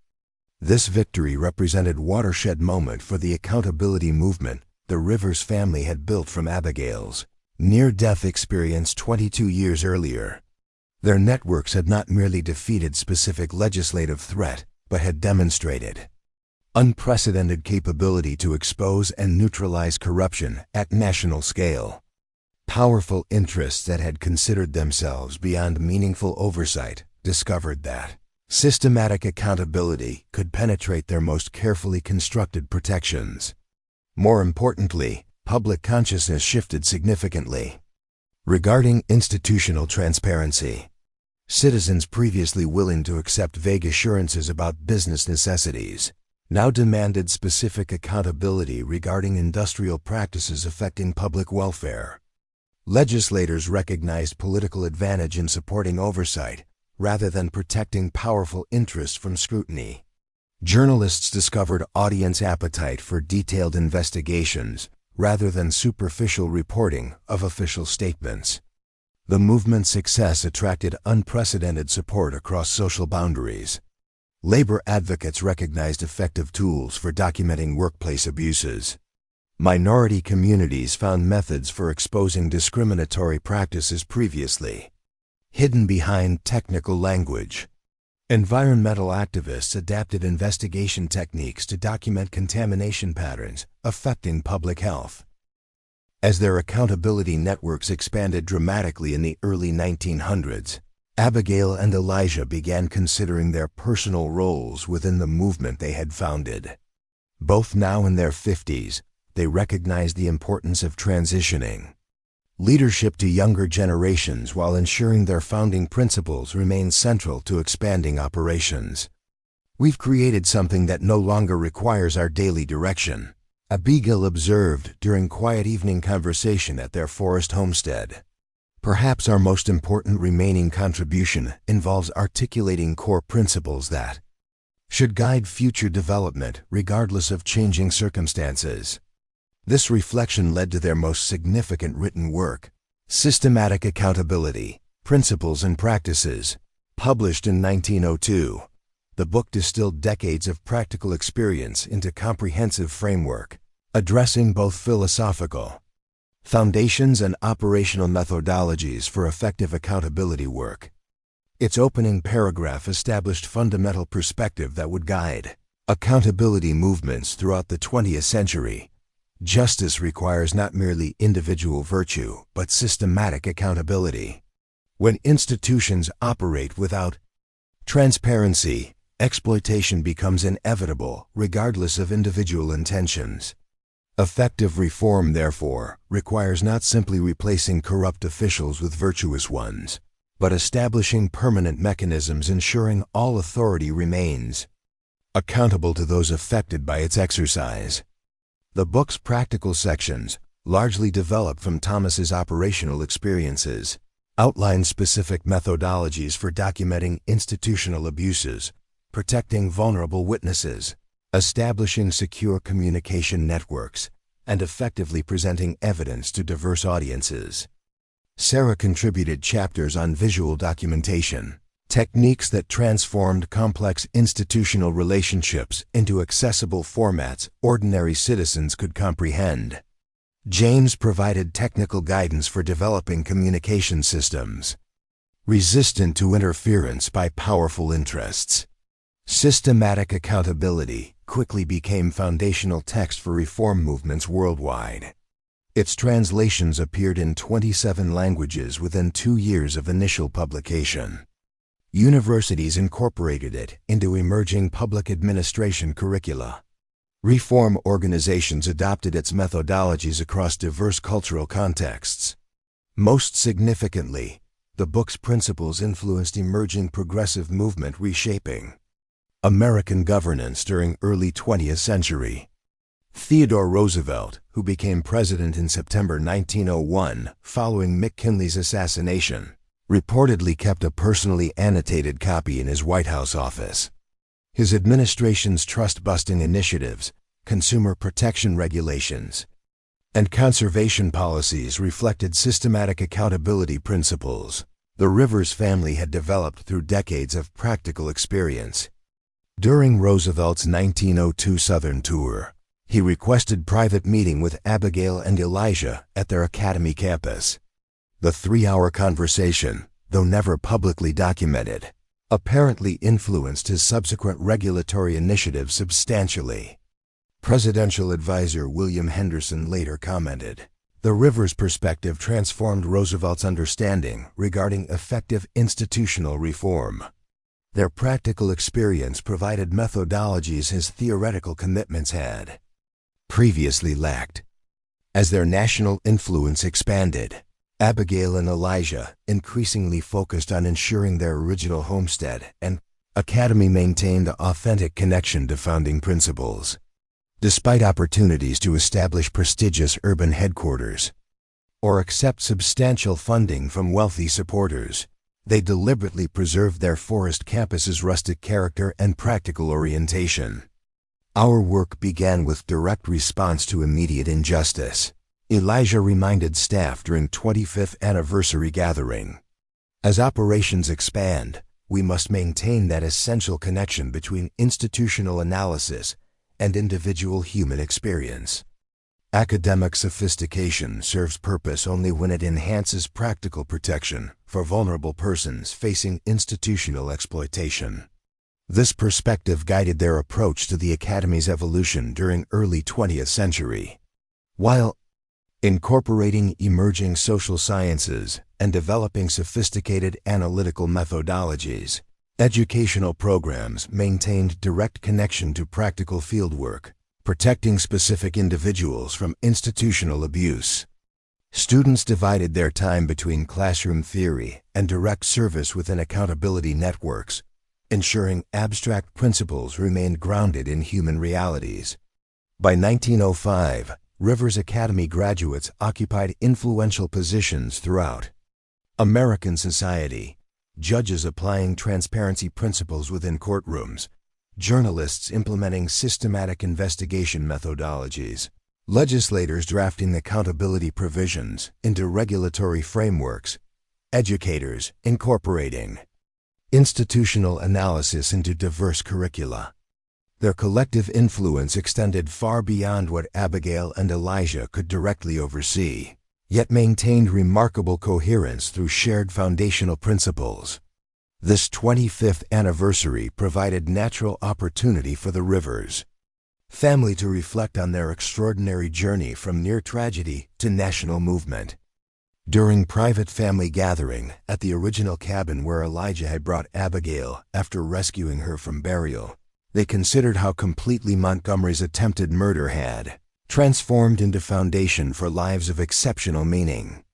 This victory represented a watershed moment for the accountability movement the Rivers family had built from Abigail's near-death experience 22 years earlier. Their networks had not merely defeated specific legislative threat, but had demonstrated unprecedented capability to expose and neutralize corruption at national scale. Powerful interests that had considered themselves beyond meaningful oversight discovered that systematic accountability could penetrate their most carefully constructed protections. More importantly, public consciousness shifted significantly. Regarding institutional transparency, citizens previously willing to accept vague assurances about business necessities now demanded specific accountability regarding industrial practices affecting public welfare. Legislators recognized political advantage in supporting oversight rather than protecting powerful interests from scrutiny. Journalists discovered audience appetite for detailed investigations rather than superficial reporting of official statements. The movement's success attracted unprecedented support across social boundaries. Labor advocates recognized effective tools for documenting workplace abuses. Minority communities found methods for exposing discriminatory practices previously hidden behind technical language. Environmental activists adapted investigation techniques to document contamination patterns affecting public health. As their accountability networks expanded dramatically in the early 1900s, Abigail and Elijah began considering their personal roles within the movement they had founded. Both now in their 50s, they recognized the importance of transitioning leadership to younger generations while ensuring their founding principles remain central to expanding operations. "We've created something that no longer requires our daily direction," Abigail observed during quiet evening conversation at their forest homestead. "Perhaps our most important remaining contribution involves articulating core principles that should guide future development regardless of changing circumstances." This reflection led to their most significant written work, Systematic Accountability, Principles and Practices, published in 1902. The book distilled decades of practical experience into comprehensive framework, addressing both philosophical foundations and operational methodologies for effective accountability work. Its opening paragraph established fundamental perspective that would guide accountability movements throughout the 20th century. Justice requires not merely individual virtue, but systematic accountability. When institutions operate without transparency, exploitation becomes inevitable, regardless of individual intentions. Effective reform, therefore, requires not simply replacing corrupt officials with virtuous ones, but establishing permanent mechanisms ensuring all authority remains accountable to those affected by its exercise. The book's practical sections, largely developed from Thomas's operational experiences, outline specific methodologies for documenting institutional abuses, protecting vulnerable witnesses, establishing secure communication networks, and effectively presenting evidence to diverse audiences. Sarah contributed chapters on visual documentation, techniques that transformed complex institutional relationships into accessible formats ordinary citizens could comprehend. James provided technical guidance for developing communication systems resistant to interference by powerful interests. Systematic accountability quickly became foundational text for reform movements worldwide. Its translations appeared in 27 languages within 2 years of initial publication. Universities incorporated it into emerging public administration curricula. Reform organizations adopted its methodologies across diverse cultural contexts. Most significantly, the book's principles influenced emerging progressive movement reshaping American governance during early 20th century. Theodore Roosevelt, who became president in September 1901 following McKinley's assassination, reportedly kept a personally annotated copy in his White House office. His administration's trust-busting initiatives, consumer protection regulations, and conservation policies reflected systematic accountability principles the Rivers family had developed through decades of practical experience. During Roosevelt's 1902 Southern tour, he requested private meeting with Abigail and Elijah at their academy campus. The 3-hour conversation, though never publicly documented, apparently influenced his subsequent regulatory initiatives substantially. Presidential advisor William Henderson later commented, "The Rivers perspective transformed Roosevelt's understanding regarding effective institutional reform. Their practical experience provided methodologies his theoretical commitments had previously lacked." As their national influence expanded, Abigail and Elijah increasingly focused on ensuring their original homestead and academy maintained an authentic connection to founding principles. Despite opportunities to establish prestigious urban headquarters or accept substantial funding from wealthy supporters, they deliberately preserved their forest campus's rustic character and practical orientation. "Our work began with direct response to immediate injustice," Elijah reminded staff during 25th anniversary gathering. "As operations expand, we must maintain that essential connection between institutional analysis and individual human experience. Academic sophistication serves purpose only when it enhances practical protection for vulnerable persons facing institutional exploitation." This perspective guided their approach to the Academy's evolution during early 20th century. While incorporating emerging social sciences and developing sophisticated analytical methodologies, educational programs maintained direct connection to practical fieldwork, protecting specific individuals from institutional abuse. Students divided their time between classroom theory and direct service within accountability networks, ensuring abstract principles remained grounded in human realities. By 1905, Rivers Academy graduates occupied influential positions throughout American society: judges applying transparency principles within courtrooms, journalists implementing systematic investigation methodologies, legislators drafting accountability provisions into regulatory frameworks, educators incorporating institutional analysis into diverse curricula. Their collective influence extended far beyond what Abigail and Elijah could directly oversee, yet maintained remarkable coherence through shared foundational principles. This 25th anniversary provided natural opportunity for the Rivers family to reflect on their extraordinary journey from near tragedy to national movement. During private family gathering at the original cabin where Elijah had brought Abigail after rescuing her from burial, they considered how completely Montgomery's attempted murder had transformed into foundation for lives of exceptional meaning.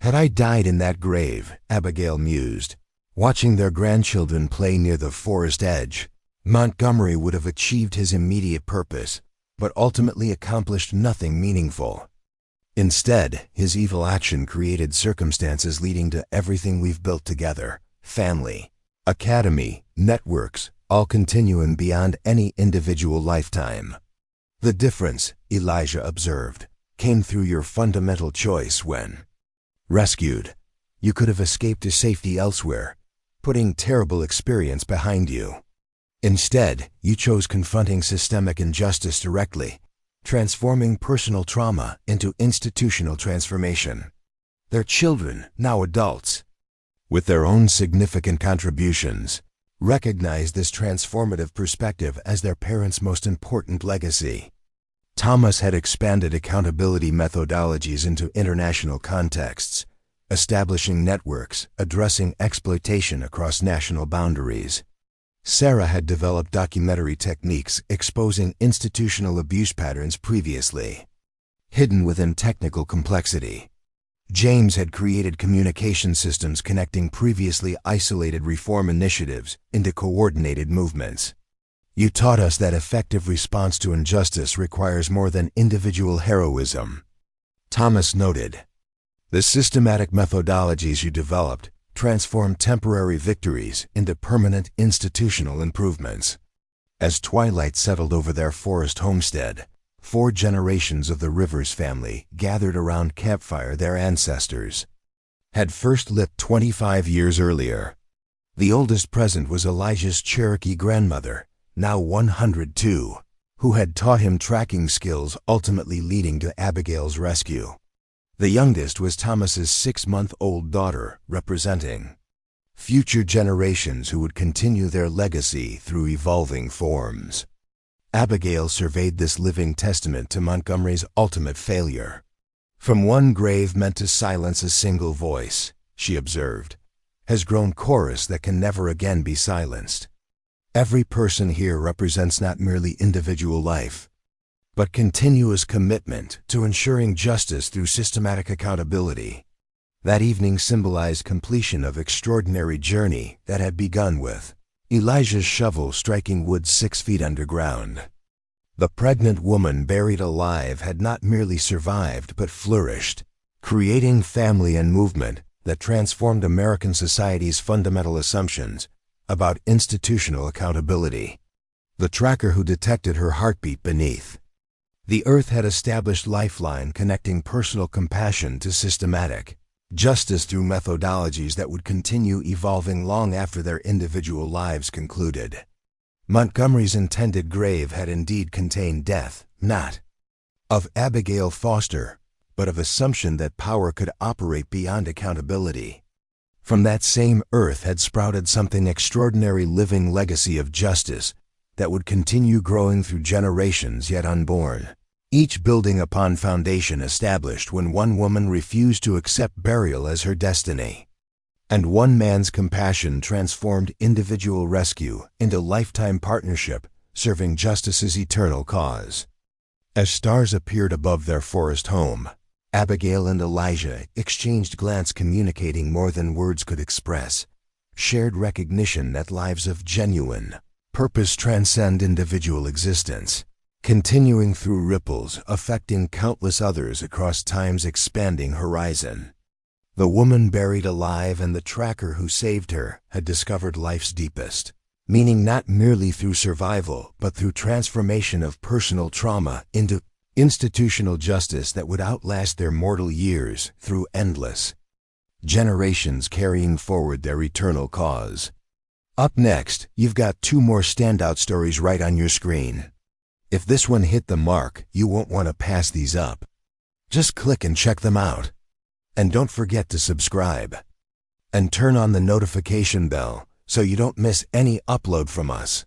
"Had I died in that grave," Abigail mused, watching their grandchildren play near the forest edge, "Montgomery would have achieved his immediate purpose, but ultimately accomplished nothing meaningful. Instead, his evil action created circumstances leading to everything we've built together: family, academy, networks, all continuing beyond any individual lifetime. The difference," Elijah observed, "came through your fundamental choice when rescued. You could have escaped to safety elsewhere, putting terrible experience behind you. Instead, you chose confronting systemic injustice directly, transforming personal trauma into institutional transformation." Their children, now adults, with their own significant contributions, recognized this transformative perspective as their parents' most important legacy. Thomas had expanded accountability methodologies into international contexts, establishing networks addressing exploitation across national boundaries. Sarah had developed documentary techniques exposing institutional abuse patterns previously hidden within technical complexity. James had created communication systems connecting previously isolated reform initiatives into coordinated movements. "You taught us that effective response to injustice requires more than individual heroism," Thomas noted. "The systematic methodologies you developed transformed temporary victories into permanent institutional improvements." As twilight settled over their forest homestead, 4 generations of the Rivers family gathered around campfire their ancestors had first lit 25 years earlier. The oldest present was Elijah's Cherokee grandmother, now 102, who had taught him tracking skills ultimately leading to Abigail's rescue. The youngest was Thomas's 6-month-old daughter, representing future generations who would continue their legacy through evolving forms. Abigail surveyed this living testament to Montgomery's ultimate failure. "From one grave meant to silence a single voice," she observed, "has grown chorus that can never again be silenced. Every person here represents not merely individual life, but continuous commitment to ensuring justice through systematic accountability." That evening symbolized completion of extraordinary journey that had begun with Elijah's shovel striking wood 6 feet underground. The pregnant woman buried alive had not merely survived but flourished, creating family and movement that transformed American society's fundamental assumptions about institutional accountability. The tracker who detected her heartbeat beneath the earth had established lifeline connecting personal compassion to systematic justice through methodologies that would continue evolving long after their individual lives concluded. Montgomery's intended grave had indeed contained death, not of Abigail Foster, but of assumption that power could operate beyond accountability. From that same earth had sprouted something extraordinary, living legacy of justice that would continue growing through generations yet unborn, each building upon foundation established when one woman refused to accept burial as her destiny, and one man's compassion transformed individual rescue into lifetime partnership serving justice's eternal cause. As stars appeared above their forest home, Abigail and Elijah exchanged glance communicating more than words could express, shared recognition that lives of genuine purpose transcend individual existence, continuing through ripples affecting countless others across time's expanding horizon. The woman buried alive and the tracker who saved her had discovered life's deepest meaning not merely through survival but through transformation of personal trauma into institutional justice that would outlast their mortal years through endless generations carrying forward their eternal cause. Up next, you've got two more standout stories right on your screen. If this one hit the mark, you won't want to pass these up. Just click and check them out. And don't forget to subscribe. And turn on the notification bell so you don't miss any upload from us.